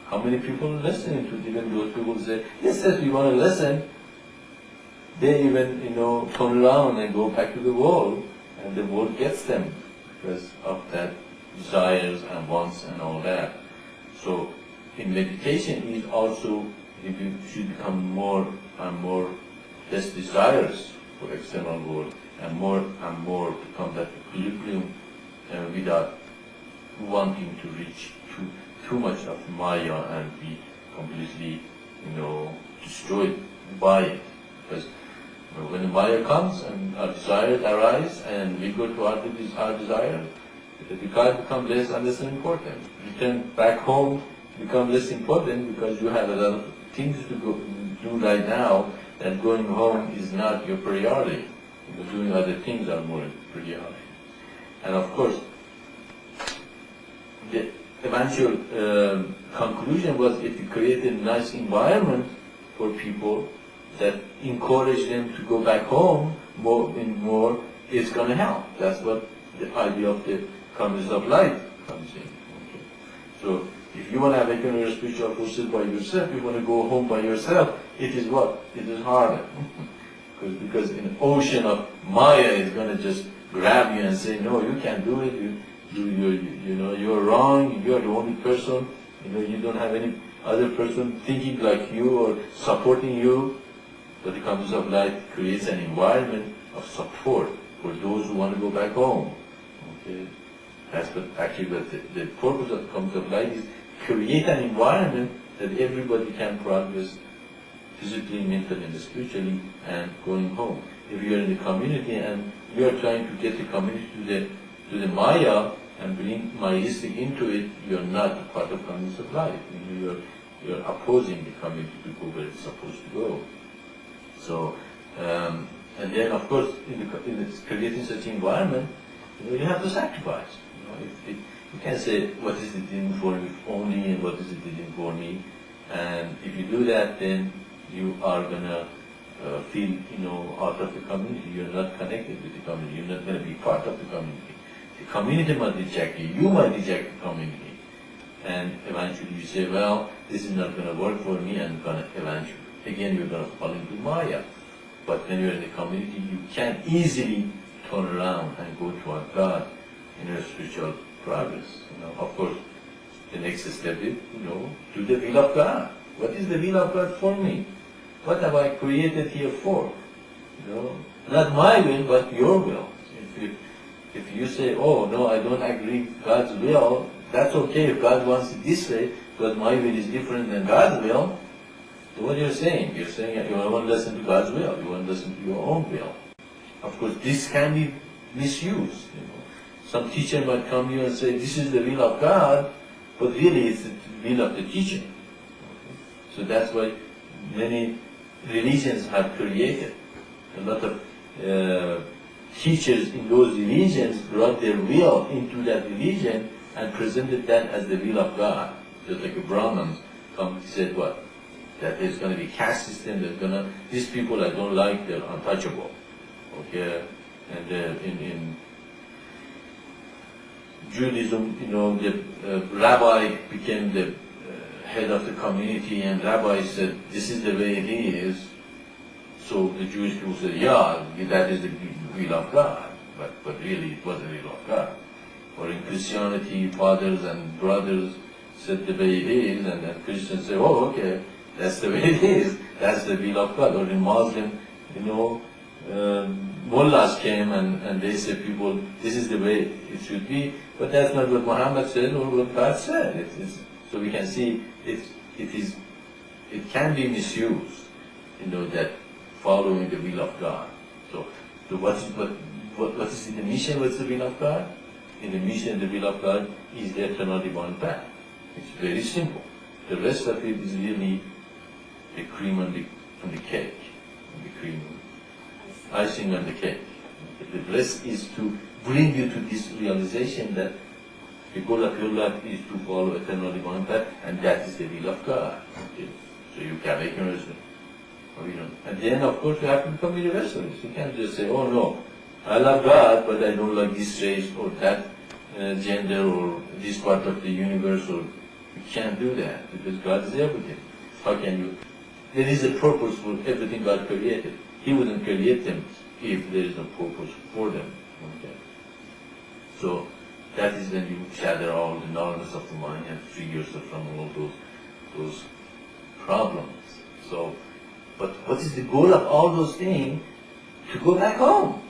How many people are listening to it? Even those people say, yes, we want to listen. They even, turn around and go back to the world, and the world gets them because of that desires and wants and all that. So, in meditation is also, you should become more and more less desirous for external world, and more become that equilibrium without wanting to reach too much of Maya and be completely, destroyed by it. Because when the Maya comes and our desires arise and we go to our desire, the desire becomes less and less important. Return back home become less important because you have a lot of things to do right now, and going home is not your priority. Because doing other things are more priority. And of course, the eventual conclusion was, if you create a nice environment for people that encourage them to go back home more and more, it's going to help. That's what the idea of the consciousness of light comes in. Okay. So, if you want to awaken your spiritual forces by yourself, you want to go home by yourself, it is what? It is harder. Because an ocean of Maya is going to just grab you and say, no, you can't do it, you're wrong, you're the only person, you don't have any other person thinking like you or supporting you. But the consciousness of light creates an environment of support for those who want to go back home. Okay? That's what the purpose of the consciousness of light is: create an environment that everybody can progress physically, mentally, and spiritually, and going home. if you are in the community and you are trying to get the community to the Maya and bring Mayistic into it, you are not a part of community of life. You are opposing the community to go where it's supposed to go. So, and then of course, in creating such an environment, you have to sacrifice. You can't say, what is it in for me only and what is it in for me? And if you do that, then you are going to feel, out of the community. You're not connected with the community. You're not going to be part of the community. The community might reject you. You might reject the community. And eventually you say, well, this is not going to work for me, and eventually, again, you're going to fall into Maya. But when you're in the community, you can easily turn around and go toward God in your spiritual progress. Of course, the next step is, do the will of God. What is the will of God for me? What have I created here for? Not my will, but your will. If you say, oh, no, I don't agree with God's will, that's okay if God wants it this way, but my will is different than God's will. So what you're saying? You're saying you won't listen to God's will, you won't listen to your own will. Of course, this can be misused. Some teacher might come to you and say, this is the will of God, but really it's the will of the teacher. Okay? So that's why many religions have created. A lot of teachers in those religions brought their will into that religion and presented that as the will of God. Just like a Brahmin come and said what? That there's going to be caste system, these people I don't like, they're untouchable. Okay? And in Judaism, the rabbi became the head of the community, and rabbi said, this is the way it is. So the Jewish people said, yeah, that is the will of God. But really it wasn't the will of God. Or in Christianity, fathers and brothers said the way it is, and then Christians say, oh, okay, that's the way it is. That's the will of God. Or in Muslim, mullahs came and they said, people, this is the way it should be. But that's not what Muhammad said or what God said. So we can see it can be misused, that following the will of God. So what is in the mission? What's the will of God? In the mission, the will of God is the eternal divine path. It's very simple. The rest of it is really the cream on the cake, the cream, icing on the cake. The rest is to bring you to this realization that the goal of your life is to follow eternal divine path, and that is the will of God. Okay? So you can make your resolution. And then, of course, you have to become universalist. You can't just say, oh no, I love God, but I don't like this race or that gender or this part of the universe. Or you can't do that because God is everything. How can you? There is a purpose for everything God created. He wouldn't create them if there is no purpose for them. Okay? So that is when you shatter all the knowledge of the mind and free yourself from all those problems. So, but what is the goal of all those things? To go back home,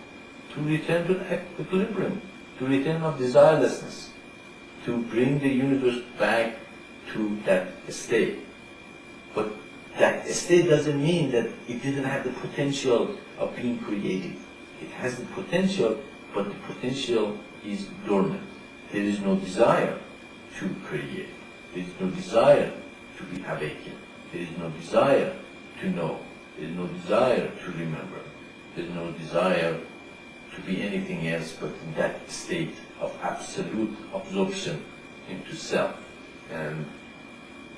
to return to equilibrium, to return of desirelessness, to bring the universe back to that state. But that state doesn't mean that it didn't have the potential of being created. It has the potential, but the potential is dormant. There is no desire to create. There is no desire to be awakened. There is no desire to know. There is no desire to remember. There is no desire to be anything else but in that state of absolute absorption into self and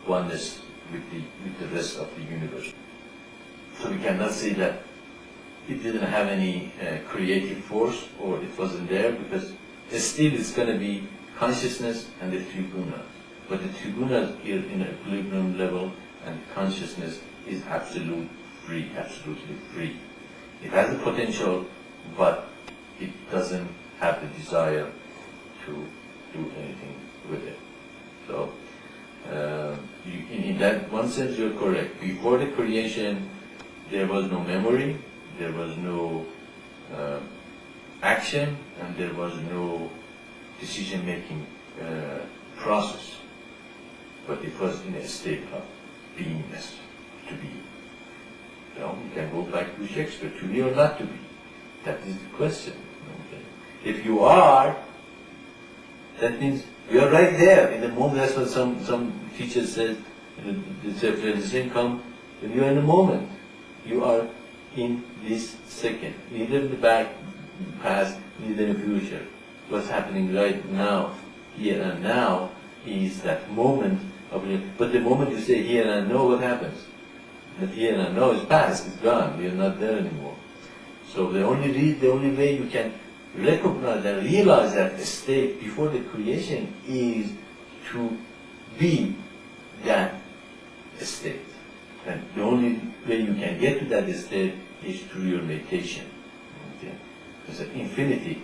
oneness with the rest of the universe. So we cannot say that it didn't have any creative force or it wasn't there, because still it's going to be consciousness and the three gunas. But the three gunas are in an equilibrium level, and consciousness is absolutely free. It has the potential, but it doesn't have the desire to do anything with it. So, in that one sense, you're correct. Before the creation, there was no memory, there was no action, and there was no decision-making process. But it was in a state of beingness, to be. You can go back to Shakespeare, to be or not to be. That is the question. Okay. If you are, that means you are right there in the moment. That's what some teachers said. The same come when you are in the moment. You are in this second, neither in the back, past, neither in the future. What's happening right now, here and now, is that moment of it. But the moment you say here and now, what happens? That here and now is past, it's gone. We are not there anymore. So the only way you can recognize and realize that state before the creation is to be that state. And the only way you can get to that state is through your meditation. Okay? Because infinity,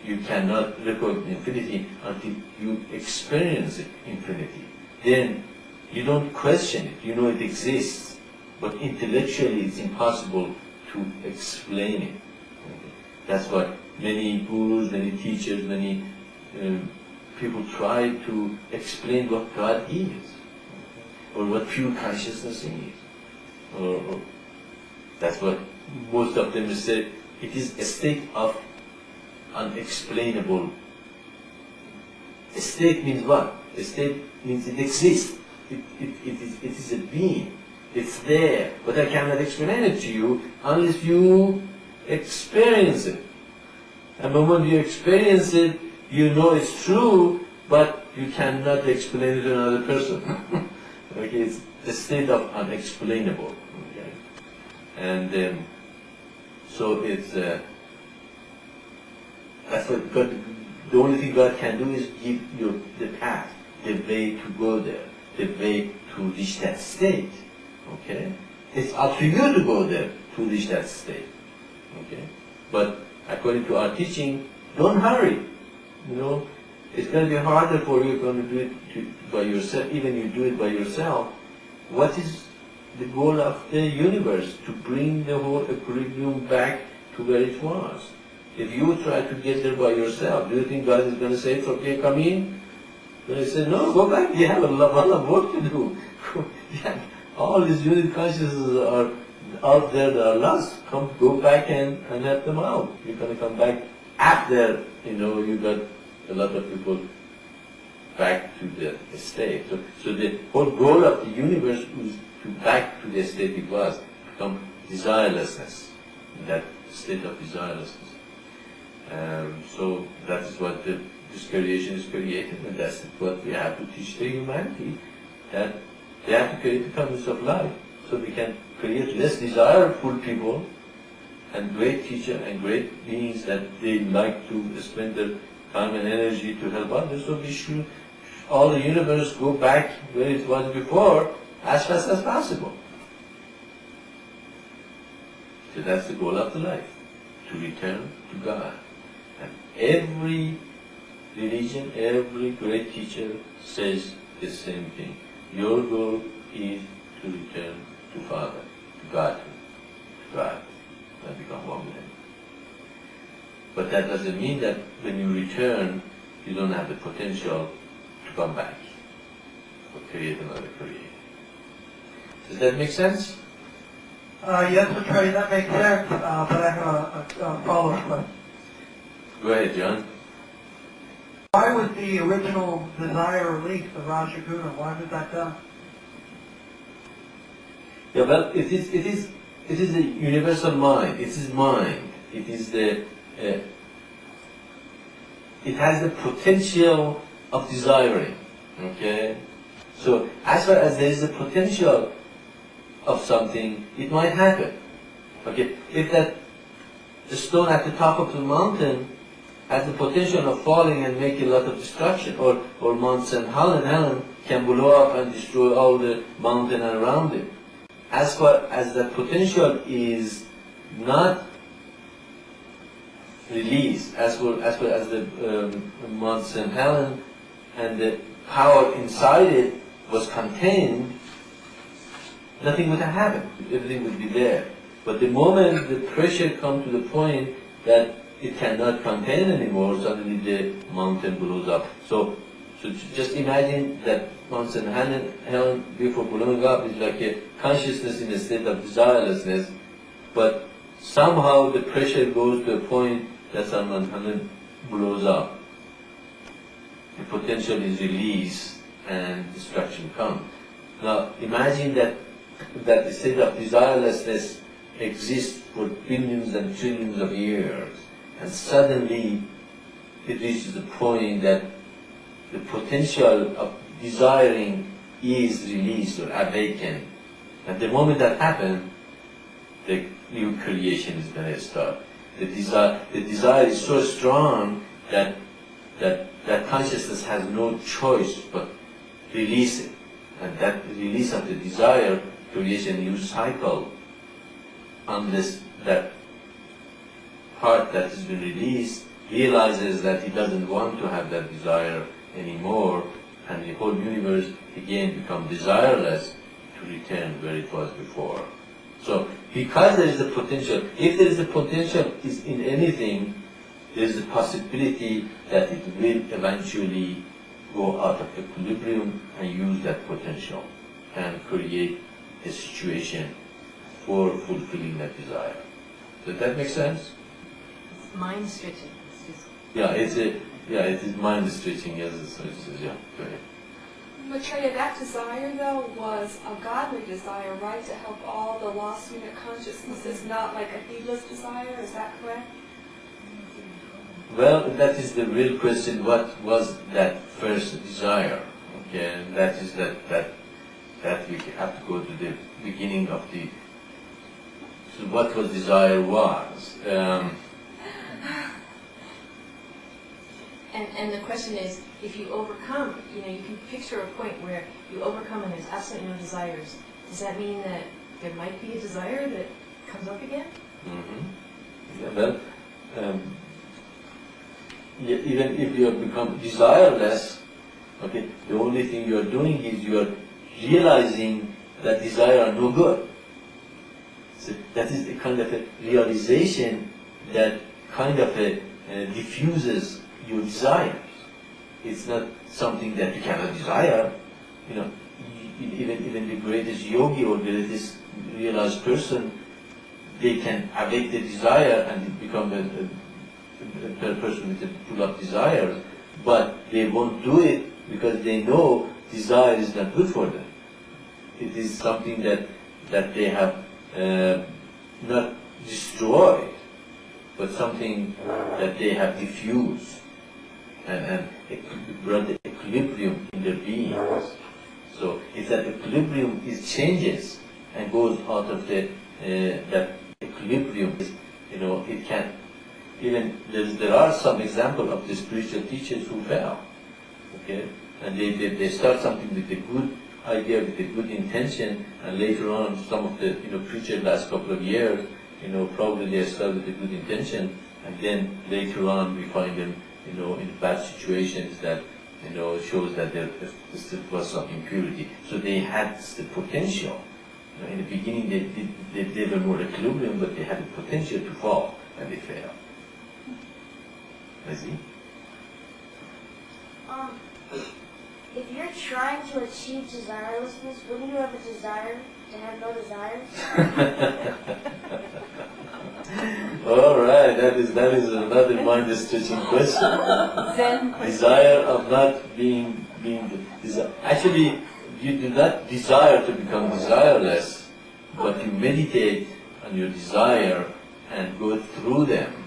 you cannot recognize infinity until you experience infinity. Then you don't question it, you know it exists, but intellectually it's impossible to explain it. Okay? That's why many gurus, many teachers, many people try to explain what God is, or what pure consciousness is. Or that's what most of them say. It is a state of unexplainable. A state means what? A state means it exists. It is a being. It's there. But I cannot explain it to you unless you experience it. And the moment you experience it, you know it's true, but you cannot explain it to another person. Okay, it's a state of unexplainable. Okay, and so it's that's what God. The only thing God can do is give you the path, the way to go there, the way to reach that state. Okay, it's up to you to go there to reach that state. Okay, but according to our teaching, don't hurry. It's going to be harder for you if you're going to do it by yourself. Even if you do it by yourself, what is the goal of the universe? To bring the whole equilibrium back to where it was. If you try to get there by yourself, do you think God is going to say, it's okay, come in? Going to say, no, go back, you have a lot of work to do. All these unit consciousnesses are out there that are lost. Go back and help them out. You're going to come back after, you got a lot of people back to the state. So the whole goal of the universe is to back to the state it was, to become desirelessness, that state of desirelessness. So that is what this creation is created, and that's what we have to teach the humanity, that they have to create the conditions of life, so we can create less desireful people, and great teachers and great beings that they like to spend their time and energy to help others. So we should, all the universe go back where it was before as fast as possible. So that's the goal of the life, to return to God. And every religion, every great teacher says the same thing. Your goal is to return to Father, to God, and become one with Him. But that doesn't mean that when you return, you don't have the potential to come back or create another creation. Does that make sense? Yes, Maitreya, that makes sense, but I have a follow-up question. Go ahead, John. Why was the original desire released of Guna? Why was that done? Yeah, well, it is a universal mind. It is mind. It is the. It has the potential of desiring. Okay, so as far as there is a potential of something, it might happen. Okay, if that stone at the top of the mountain has the potential of falling and making a lot of destruction, or Mount St. Helens can blow up and destroy all the mountain around it. As far as that potential is not released, as far as the Mount St. Helens and the power inside it was contained, nothing would have happened. Everything would be there. But the moment the pressure comes to the point that it cannot contain anymore, suddenly the mountain blows up. So just imagine that Mount St. Helens before blowing up is like a consciousness in a state of desirelessness, but somehow the pressure goes to a point that someone blows up. The potential is released and destruction comes. Now imagine that the state of desirelessness exists for billions and trillions of years, and suddenly it reaches the point that the potential of desiring is released or awakened. At the moment that happens, the new creation is going to start. The desire is so strong that consciousness has no choice but release it. And that release of the desire creates a new cycle, unless that part that has been released realizes that he doesn't want to have that desire anymore, and the whole universe again becomes desireless to return where it was before. So, because there is a potential, if there is a potential in anything, there is a possibility that it will eventually go out of equilibrium and use that potential and create a situation for fulfilling that desire. Does that make sense? It's mind stretching. It is mind stretching, yes, yeah, go ahead. Maitreya, that desire though was a godly desire, right? To help all the lost unit consciousnesses, not like a heedless desire, is that correct? Well, that is the real question. What was that first desire? Okay, and that is that we have to go to the beginning of the. So what was desire was. And the question is, if you overcome, you can picture a point where you overcome and there's absolutely no desires. Does that mean that there might be a desire that comes up again? Mm-hmm. Yeah, well, even if you have become desireless, okay, the only thing you are doing is you are realizing that desire are no good. So that is the kind of a realization that kind of diffuses your desires. It's not something that you cannot desire. Even the greatest yogi or the greatest realized person, they can awake the desire and become a person with a full of desires, but they won't do it because they know desire is not good for them. It is something that they have not destroyed, but something that they have diffused and brought the equilibrium in their being. So if that equilibrium changes and goes out of that equilibrium, it can. Even there are some examples of the spiritual teachers who fell, okay, and they start something with a good idea, with a good intention, and later on, some of the preachers last couple of years, probably they start with a good intention, and then later on we find them, in bad situations that shows that there was some impurity. So they had the potential. In the beginning, they were more equilibrium, but they had the potential to fall, and they failed. I see. If you're trying to achieve desirelessness, wouldn't you have a desire to have no desires? All right, that is another mind-stretching question. Desire of not being actually, you do not desire to become desireless, but you meditate on your desire and go through them,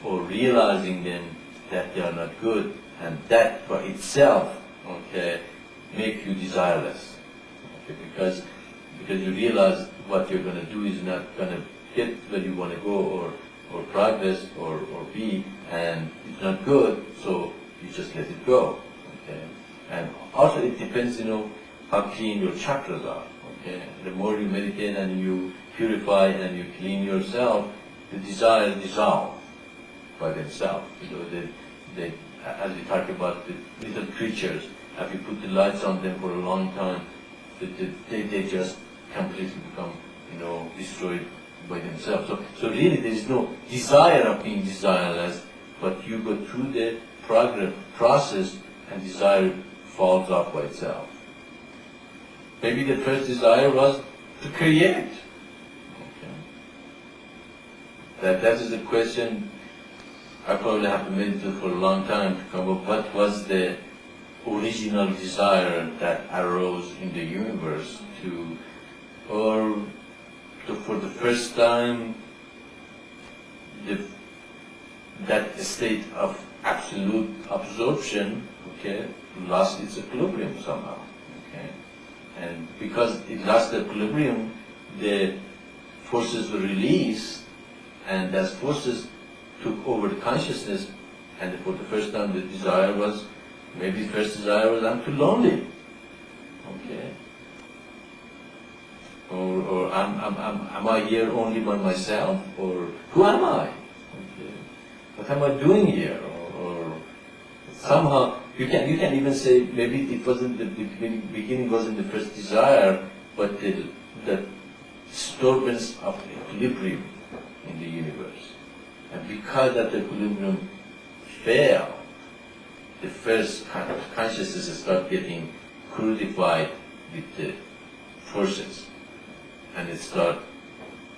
or realizing them that they are not good, and that by itself, okay, make you desireless. Okay, because you realize what you're going to do is not going to get where you want to go, or progress, or be, and it's not good, so you just let it go. Okay, and also it depends, how clean your chakras are. Okay, the more you meditate and you purify and you clean yourself, the desires dissolve by themselves. They, as we talk about the little creatures, if you put the lights on them for a long time, they just completely become, destroyed by themselves. So really there is no desire of being desireless, but you go through the process and desire falls off by itself. Maybe the first desire was to create. Okay. that is the question. I probably have to meditate for a long time to come up. What was the original desire that arose in the universe for the first time, that state of absolute absorption, okay, lost its equilibrium somehow, okay, and because it lost the equilibrium, the forces were released, and as forces took over the consciousness, and for the first time the desire was, maybe the first desire was, I'm too lonely, okay, or am I here only by myself, or who am I? Okay. What am I doing here? Or somehow you can even say maybe it wasn't the beginning wasn't the first desire, but the disturbance of equilibrium in the universe, and because that equilibrium failed, the first kind of consciousness start getting crudified with the forces, and it start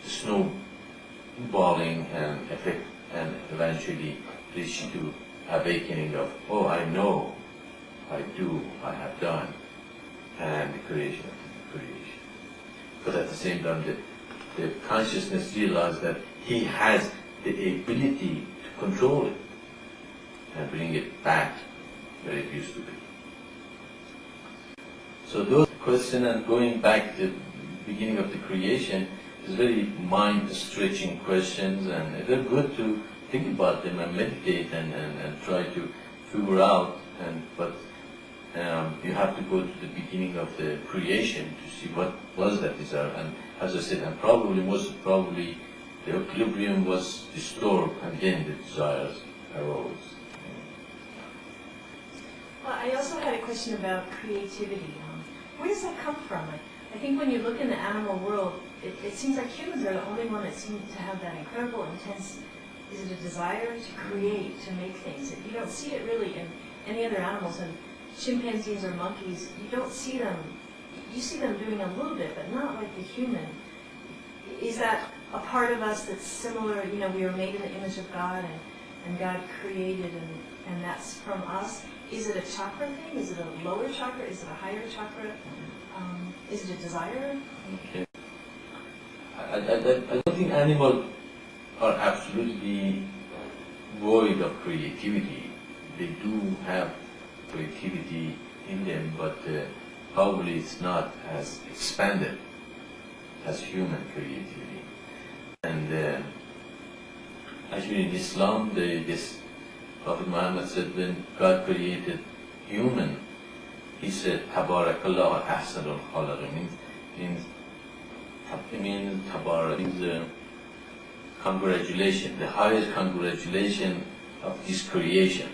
snowballing and effect, and eventually reach to awakening of, oh, I know, I do, I have done, and the creation of the creation. But at the same time, the consciousness realized that he has the ability to control it and bring it back where it used to be. So those questions, and going back to the beginning of the creation, is very mind-stretching questions, and they're good to think about them and meditate and try to figure out. But you have to go to the beginning of the creation to see what was that desire. And as I said, and most probably, the equilibrium was disturbed, and then the desires arose. Well, I also had a question about creativity. Where does that come from? I think when you look in the animal world, it seems like humans are the only one that seem to have that incredible, intense, is it a desire to create, to make things? You don't see it really in any other animals, and chimpanzees or monkeys, you don't see them, you see them doing a little bit, but not like the human. Is that a part of us that's similar, we were made in the image of God, and God created, and that's from us? Is it a chakra thing? Is it a lower chakra? Is it a higher chakra? Is it a desire? Okay. I don't think animals are absolutely void of creativity. They do have creativity in them, but probably it's not as expanded as human creativity. And actually in Islam, this Prophet Muhammad said when God created human, he said, Tabarakallah ahsanul khaliqin, means Tabarak means congratulation, the highest congratulation of his creation.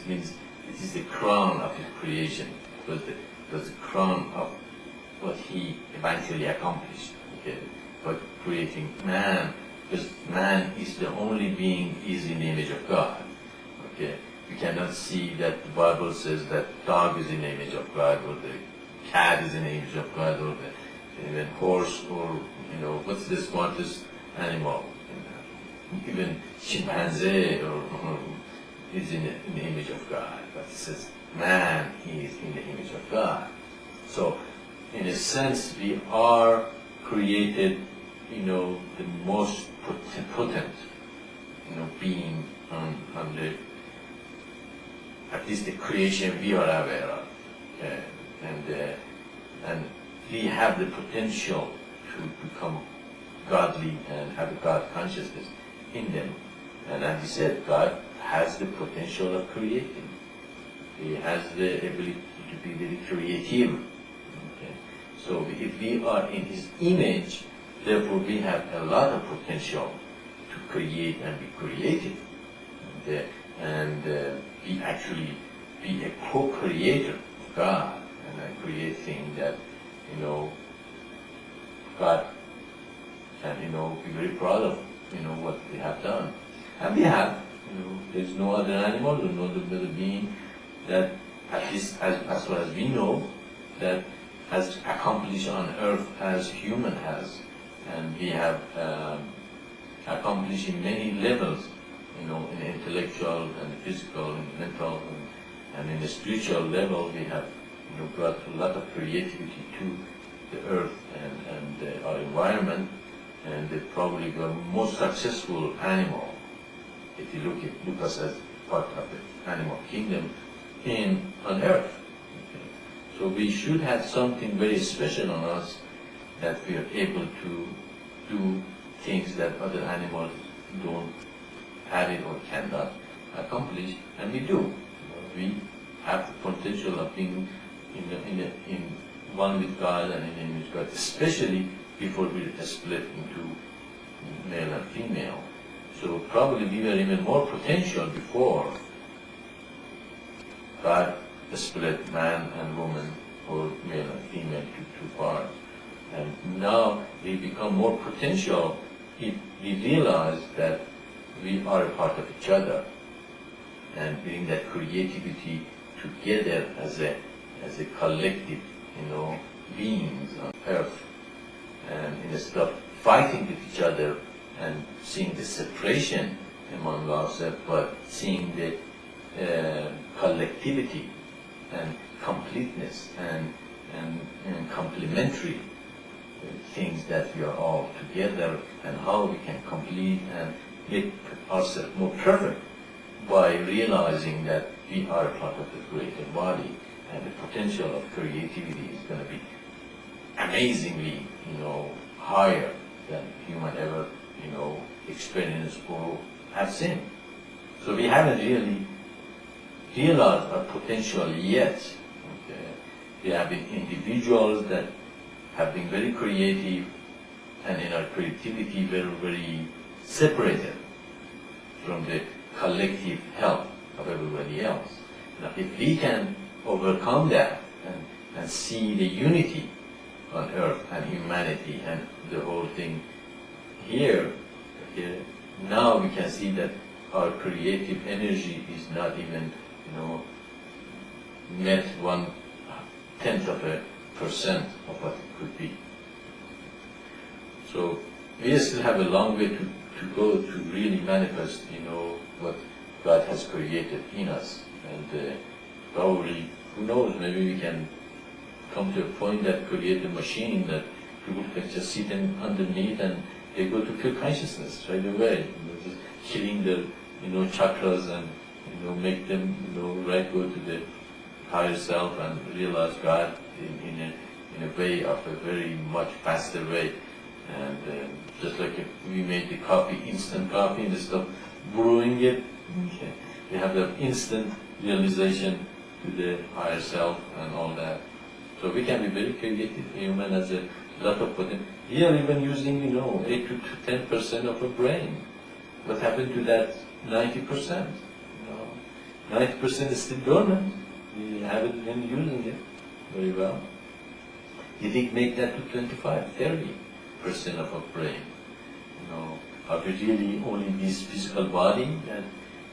It means it is the crown of his creation. It was the crown of what he eventually accomplished. Okay, but creating man, because man is the only being is in the image of God. Okay, we cannot see that the Bible says that dog is in the image of God, or the cat is in the image of God, or even horse, or what's the smartest animal? Even chimpanzee or is in the image of God. But it says man is in the image of God. So in a sense, we are created, the most potent, being on the, at least the creation we are aware of, and we have the potential to become godly and have a God consciousness in them. And as he said, God has the potential of creating. He has the ability to be very creative. Okay? So if we are in his image, therefore we have a lot of potential to create and be creative. And we actually be a co-creator of God, and create things that, God can, be very proud of, what we have done. And we have, there's no other animal or no other being that, at least as far as we know, that has accomplished on earth as human has. And we have accomplishing many levels, you know, in intellectual and physical and mental and in the spiritual level. We have, you know, brought a lot of creativity to the earth and our environment, and they probably the most successful animal, if you look us as part of the animal kingdom on earth. Okay. So we should have something very special on us, that we are able to do things that other animals don't have it or cannot accomplish, and we do. We have the potential of being in one with God and in with God, especially before we split into male and female. So probably we were even more potential before God split man and woman, or male and female, to two parts. And now we become more potential if we realize that we are a part of each other, and bring that creativity together as a collective, you know, beings on earth. And instead of fighting with each other and seeing the separation among ourselves, but seeing the collectivity and completeness and complementary things, that we are all together, and how we can complete and make ourselves more perfect by realizing that we are a part of the greater body, and the potential of creativity is going to be amazingly, you know, higher than human ever, you know, experienced or have seen. So we haven't really realized our potential yet. Okay. We have been individuals that have been very creative, and in our creativity very, very separated from the collective help of everybody else. Now, if we can overcome that and see the unity on earth and humanity and the whole thing here, now we can see that our creative energy is not even, you know, met 0.1% of what it could be. So we still have a long way to go to really manifest, you know, what God has created in us. And probably, who knows, maybe we can come to a point that create a machine that people can just sit underneath and they go to pure consciousness right away. You know, just killing the, you know, chakras and, you know, make them, you know, right go to the higher self and realize God in a way of a very much faster way. And just like if we made the coffee, instant coffee, instead of brewing it, okay, we have that instant realization to the higher self and all that. So we can be very creative. Human has a lot of potential. We are even using, you know, 8 to 10% of our brain. What happened to that 90%? You know, 90% is still dormant. We haven't been using it very well. You think make that to 25, 30% of our brain. You know, are we really only this physical body,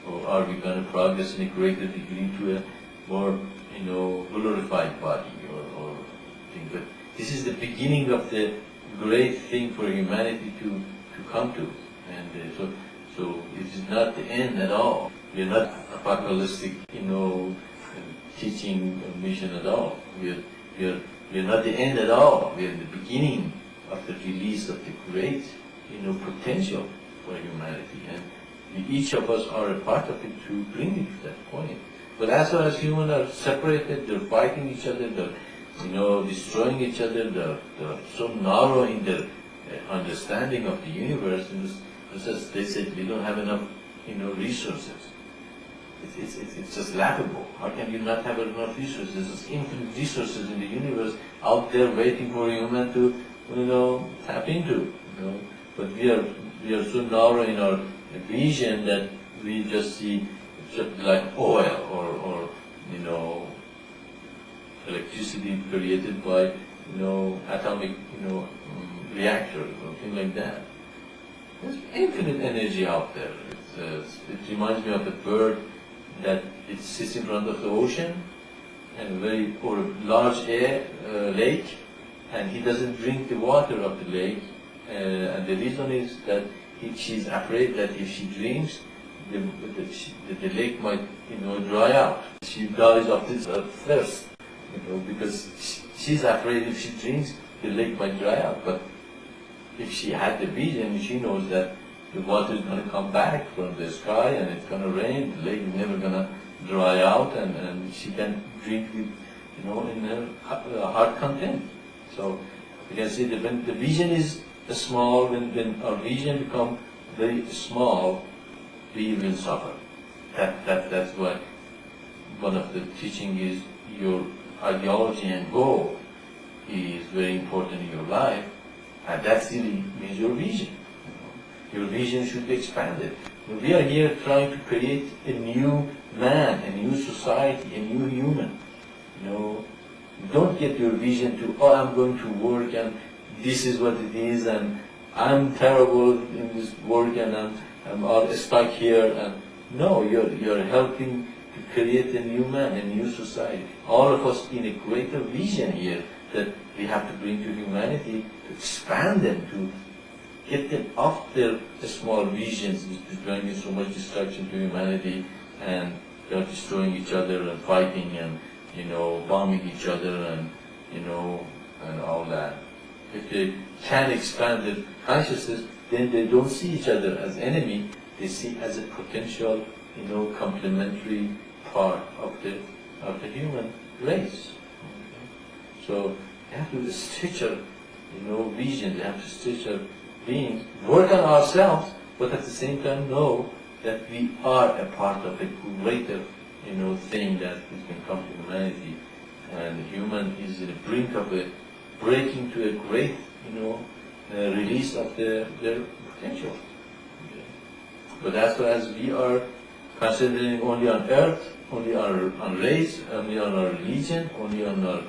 or are we going to progress in a greater degree to a more, you know, glorified body or thing? But this is the beginning of the great thing for humanity to come to, and so it is not the end at all. We are not apocalyptic, you know, teaching mission at all. We are not the end at all. We are the beginning of the release of the great, you know, potential for humanity, and each of us are a part of it to bring it to that point. But as far as humans are separated, they're fighting each other, they're, you know, destroying each other, they're so narrow in their understanding of the universe, and just, they said we don't have enough, you know, resources. It's just laughable. How can you not have enough resources? There's infinite resources in the universe out there waiting for human to, you know, tap into. You know, but we are so narrow in our vision that we just see just like oil or you know, electricity created by, you know, atomic, you know, reactors or things like that. There's infinite energy out there. It reminds me of a bird that it sits in front of the ocean and or a large lake, and he doesn't drink the water of the lake, and the reason is that she's afraid that if she drinks, the lake might, dry out. She dies of this thirst, because she's afraid if she drinks, the lake might dry out. But if she had the vision, she knows that the water is going to come back from the sky and it's going to rain. The lake is never going to dry out, and she can drink with, in her heart content. So you can see that when the vision is small, when our vision becomes very small, we will suffer. That's why one of the teaching is your ideology and goal is very important in your life, and that really means your vision. Your vision should be expanded. We are here trying to create a new man, a new society, a new human. Don't get your vision to, I'm going to work and this is what it is, and I'm terrible in this work and I'm all stuck here. And no, you're helping to create a new man, a new society. All of us in a greater vision here that we have to bring to humanity, to expand them, to get them off their small visions, which is bringing so much destruction to humanity, and they're destroying each other and fighting and bombing each other and and all that. If they can expand their consciousness, then they don't see each other as enemy. They see as a potential, complementary part of the human race. So they have to stretch our, vision. They have to stretch our beings, work on ourselves, but at the same time know that we are a part of a greater, thing that is going to come to humanity, and the human is at the brink of a breaking to a great, release of their potential. Okay. But as far as we are concentrating only on earth, only on race, only on our religion, only on our,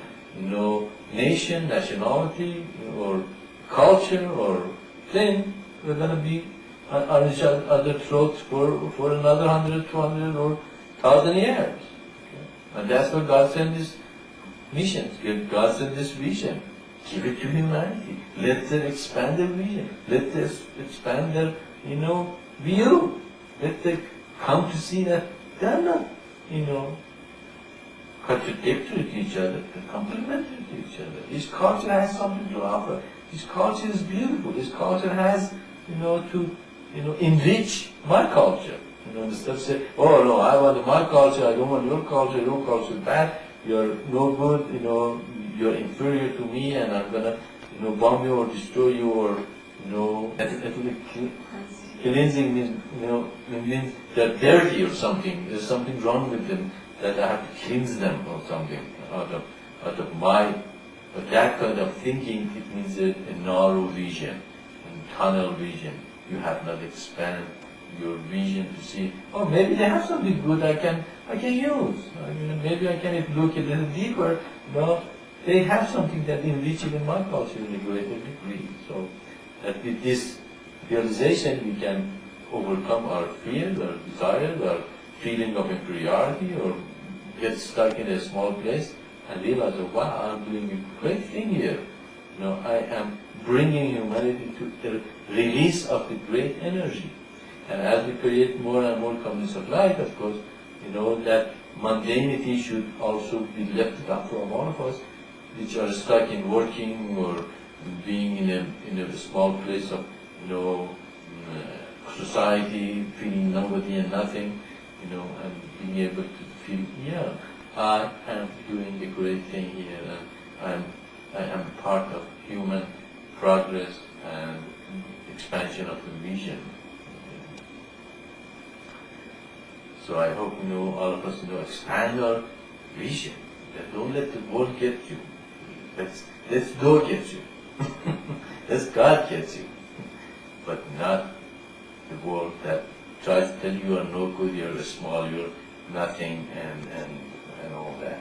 nation, nationality, or culture, or thing, we're going to be on each other's throats for another 100, 200, or 1,000 years. Okay. And that's what God sent His missions. God sent this vision. Give it to humanity. Let them expand their vision. Let them expand their, view. Let them come to see that they're not, contradictory to each other, they're complementary to each other. Each culture has something to offer. Each culture is beautiful. Each culture has, to, enrich my culture. Instead of saying, oh no, I want my culture, I don't want your culture is bad, you're no good, you're inferior to me, and I'm gonna, bomb you or destroy you, or, cleansing means, means they're dirty or something. There's something wrong with them that I have to cleanse them or something out of my. But that kind of thinking, it means a narrow vision, a tunnel vision. You have not expanded your vision to see, oh, maybe they have something good I can use. Maybe I can look a little deeper. They have something that enriches in my culture in a greater degree. So that with this realization we can overcome our fears, our desires, our feeling of inferiority, or get stuck in a small place and realize, oh, wow, I'm doing a great thing here. I am bringing humanity to the release of the great energy. And as we create more and more communities of light, of course, that mundanity should also be left up from all of us, which are stuck in working or being in a small place of, society, feeling nobody and nothing, and being able to feel, yeah, I am doing a great thing here, and I am part of human progress and expansion of the vision. So I hope all of us expand our vision. Don't let the world get you. Let's God get you. Let God get you. But not the world that tries to tell you are no good, you're small, you're nothing, and all that.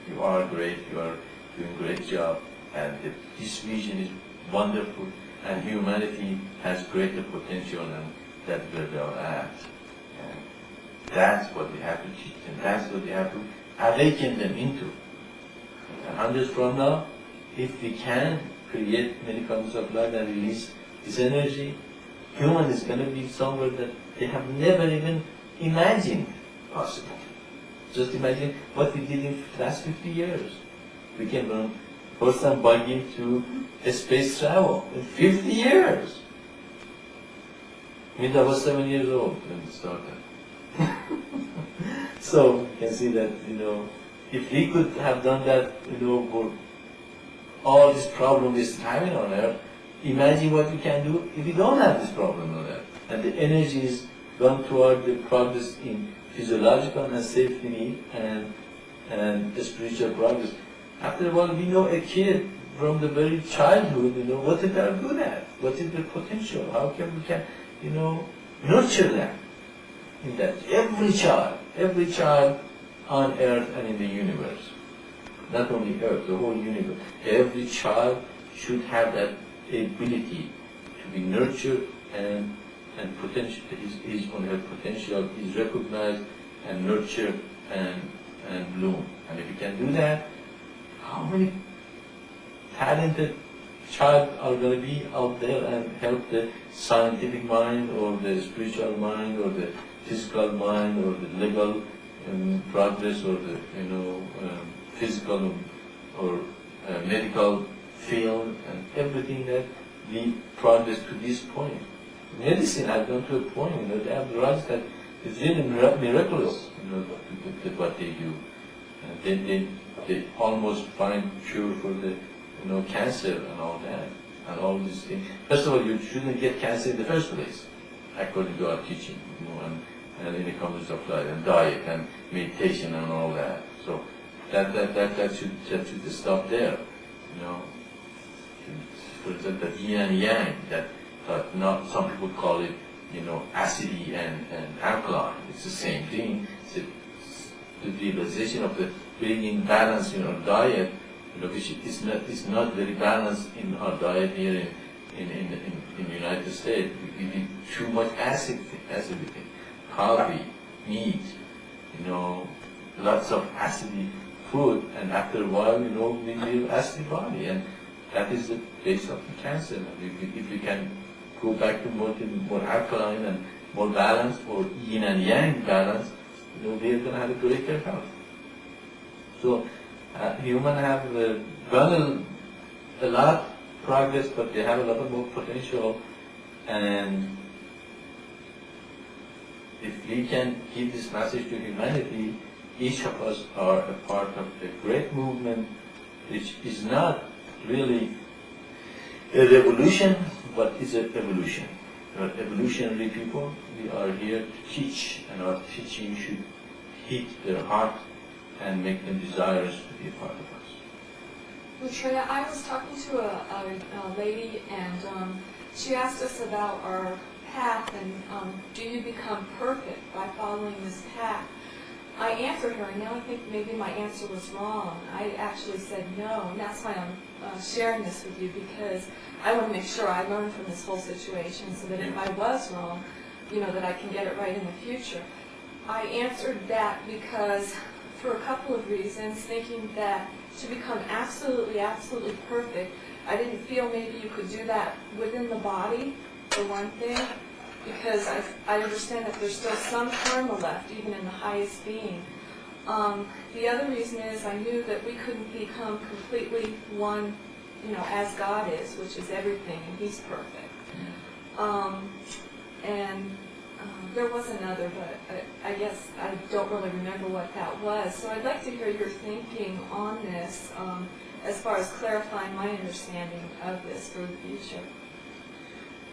You are great, you are doing a great job, and this vision is wonderful, and humanity has greater potential, and that's where they are at. And that's what we have to teach them, that's what we have to awaken them into. 100 from now, if we can create many forms of light and release this energy, human is going to be somewhere that they have never even imagined possible. Just imagine what we did in the last 50 years. We can run horse and buggy to space travel in 50 years. I mean, I was 7 years old when it started. So you can see that, if we could have done that, for all this problem we're having on Earth, imagine what we can do if we don't have this problem on Earth. And the energy is gone toward the progress in physiological and safety need and spiritual progress. After a while, we know a kid from the very childhood, what they are good at, what is their potential, how can we nurture them in that. Every child on Earth and in the universe, not only Earth, the whole universe, every child should have that ability to be nurtured and potential, his or her potential is recognized and nurtured and bloom. And if you can do that, how many talented child are going to be out there and help the scientific mind or the spiritual mind or the physical mind or the legal progress or the physical or medical field and everything that we progress to this point. Medicine has gone to a point, they have realized that it's really miraculous, what they do. They almost find cure for the cancer and all that, and all these things. First of all, you shouldn't get cancer in the first place, according to our teaching, and in the context of life, and diet, and meditation, and all that. So that should stop there, For example, that yin and yang, that not some people call it, acidy and alkaline. It's the same thing. It's the realization of the bringing balance in our diet, which is not very balanced in our diet here in the United States. We eat too much acidity, coffee, meat, lots of acidy food, and after a while, we live acid body, and that is the base of the cancer. If we can go back to more alkaline and more balanced, or yin and yang balance, we are going to have a greater health. So humans have done a lot progress, but they have a lot of more potential, and if we can give this message to humanity, each of us are a part of a great movement which is not really a revolution, but is an evolution. We are evolutionary people. We are here to teach, and our teaching should hit their heart and make them desirous to be a part of us. Maitreya, I was talking to a lady, and she asked us about our path, and do you become perfect by following this path? I answered her, and now I think maybe my answer was wrong. I actually said no, and that's why I'm sharing this with you, because I want to make sure I learn from this whole situation, so that if I was wrong, that I can get it right in the future. I answered that because, for a couple of reasons, thinking that to become absolutely, absolutely perfect, I didn't feel maybe you could do that within the body, for one thing, because I understand that there's still some karma left, even in the highest being. The other reason is I knew that we couldn't become completely one, as God is, which is everything, and He's perfect. There was another, but I guess I don't really remember what that was. So I'd like to hear your thinking on this, as far as clarifying my understanding of this for the future.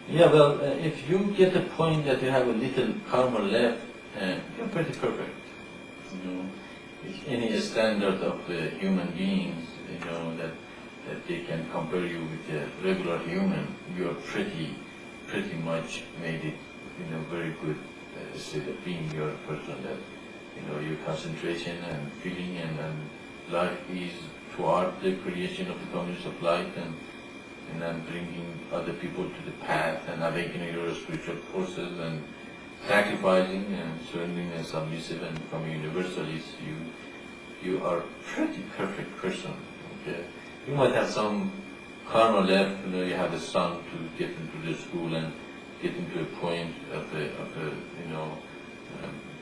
Yeah, well, if you get the point that you have a little karma left, you're pretty perfect. Any standard of the human beings, that they can compare you with a regular human, you're pretty much made it, very good state of being. You're a person that, your concentration and feeling and life is toward the creation of the community of light, and then bringing other people to the path and awakening your spiritual forces and sacrificing and surrendering and submissive and becoming universalist. You are a pretty perfect person. Okay? You might have some karma left. You have a son to get into the school and getting to a point of the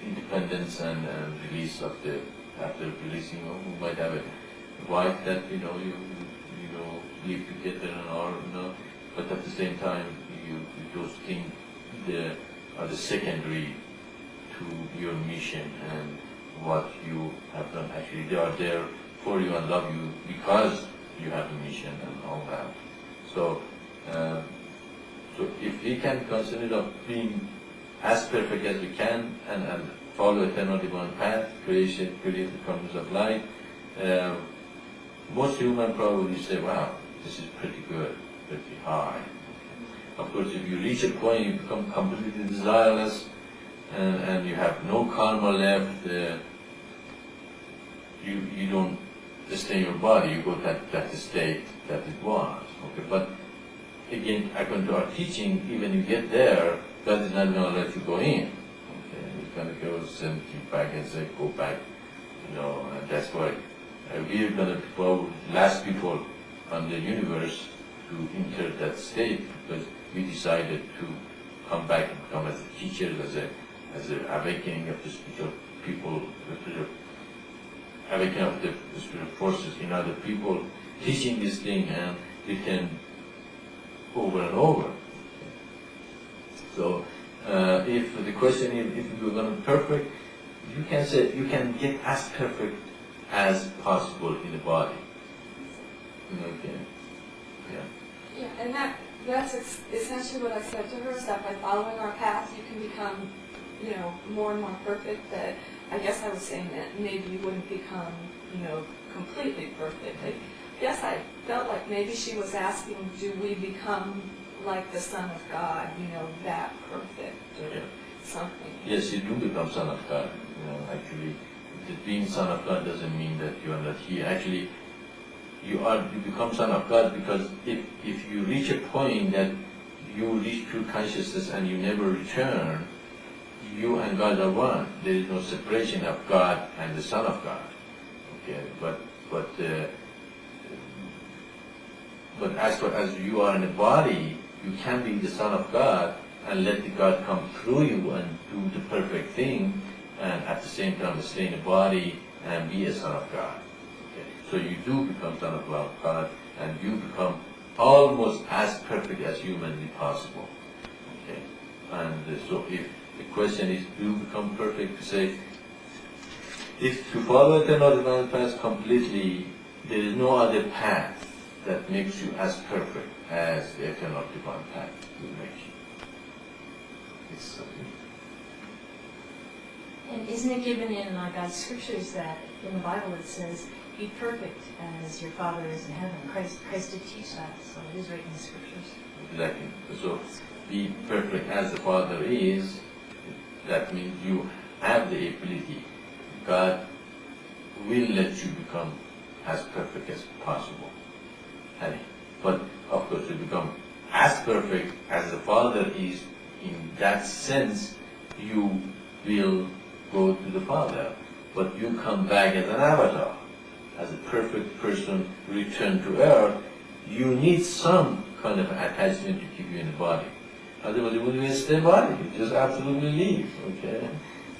independence and release of the, after releasing, we might have a wife that you live together and all, but at the same time those things are the secondary to your mission and what you have done. Actually, they are there for you and love you because you have a mission and all that. So, so if we can consider of being as perfect as we can and follow eternal divine path, created forms of light, most humans probably say, wow, this is pretty good, pretty high. Of course, if you reach a point, you become completely desireless, and you have no karma left, you don't stay in your body, you go to that state that it was. Okay, but again, according to our teaching, even you get there, God is not going to let you go in. Okay, He's going to go send you back and say, go back. And that's why we are going to be last people on the universe to enter that state, because we decided to come back and come as a teacher, as a awakening of the spiritual people, awakening of the spiritual forces in other people, teaching this thing and return over and over. So, if the question is if you're going to be perfect, you can say you can get as perfect as possible in the body. Okay. Yeah. Yeah, and that's essentially what I said to her, is that by following our path, you can become, more and more perfect. That I guess I was saying that maybe you wouldn't become, completely perfect. Yes, I felt like maybe she was asking, do we become like the Son of God, that perfect or something? Yes, you do become Son of God. Actually, being Son of God doesn't mean that you are not here. Actually, you become Son of God because if you reach a point that you reach pure consciousness and you never return, you and God are one. There is no separation of God and the Son of God. Okay, but as far as you are in a body, you can be the Son of God and let the God come through you and do the perfect thing, and at the same time stay in the body and be a Son of God. Okay. So you do become Son of God, and you become almost as perfect as humanly possible. Okay. And so if the question is, do you become perfect? To say, if to follow eternal divine path completely, there is no other path that makes you as perfect as the eternal divine path will make you. And isn't it given in God's scriptures that in the Bible it says, be perfect as your Father is in heaven? Christ did teach that, so it is written in the scriptures. Exactly. So, be perfect as the Father is, that means you have the ability. God will let you become as perfect as possible. But of course, to become as perfect as the Father is, in that sense, you will go to the Father. But you come back as an avatar, as a perfect person, return to earth. You need some kind of attachment to keep you in the body. Otherwise, you wouldn't stay body. You just absolutely leave. Okay,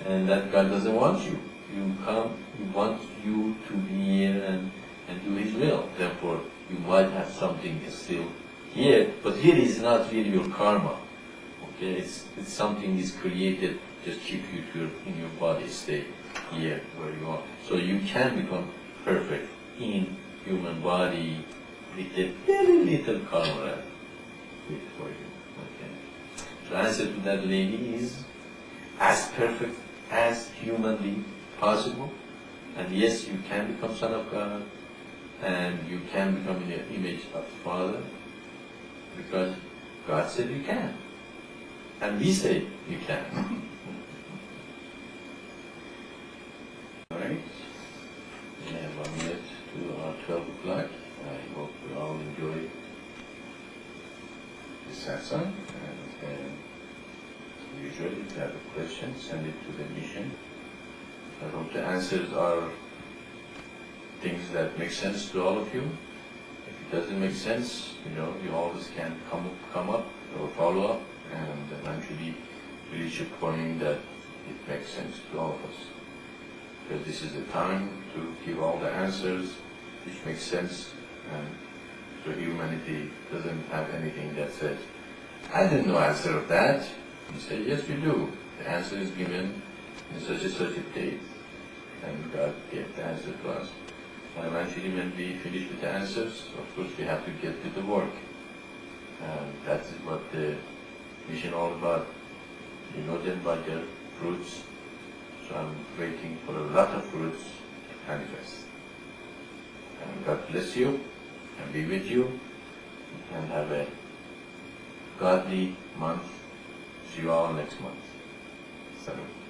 and that God doesn't want you. You come. He wants you to be here and do His will. Therefore, you might have something still here, but here is not really your karma. Okay, it's something is created just keep you in your body state here where you are. So you can become perfect in human body with a very little karma for you. Okay. The answer to that lady is as perfect as humanly possible. And yes, you can become Son of God, and you can become in the image of the Father, because God said you can. And we say you can. Alright, we have 1 minute to our 12 o'clock. I hope you all enjoy this satsang. And usually, if you have a question, send it to the mission. I hope the answers are things that make sense to all of you. If it doesn't make sense, you always can come up or follow up and eventually reach a point that it makes sense to all of us. Because this is the time to give all the answers which make sense, and so humanity doesn't have anything that says, I didn't know answer of that. You say, yes, you do. The answer is given in such a date, and God gave the answer to us. And eventually when we finish with the answers, of course we have to get to the work. And that's what the mission all about. You know them by their fruits. So I'm waiting for a lot of fruits to manifest. And God bless you and be with you, and have a godly month. See you all next month. Salam.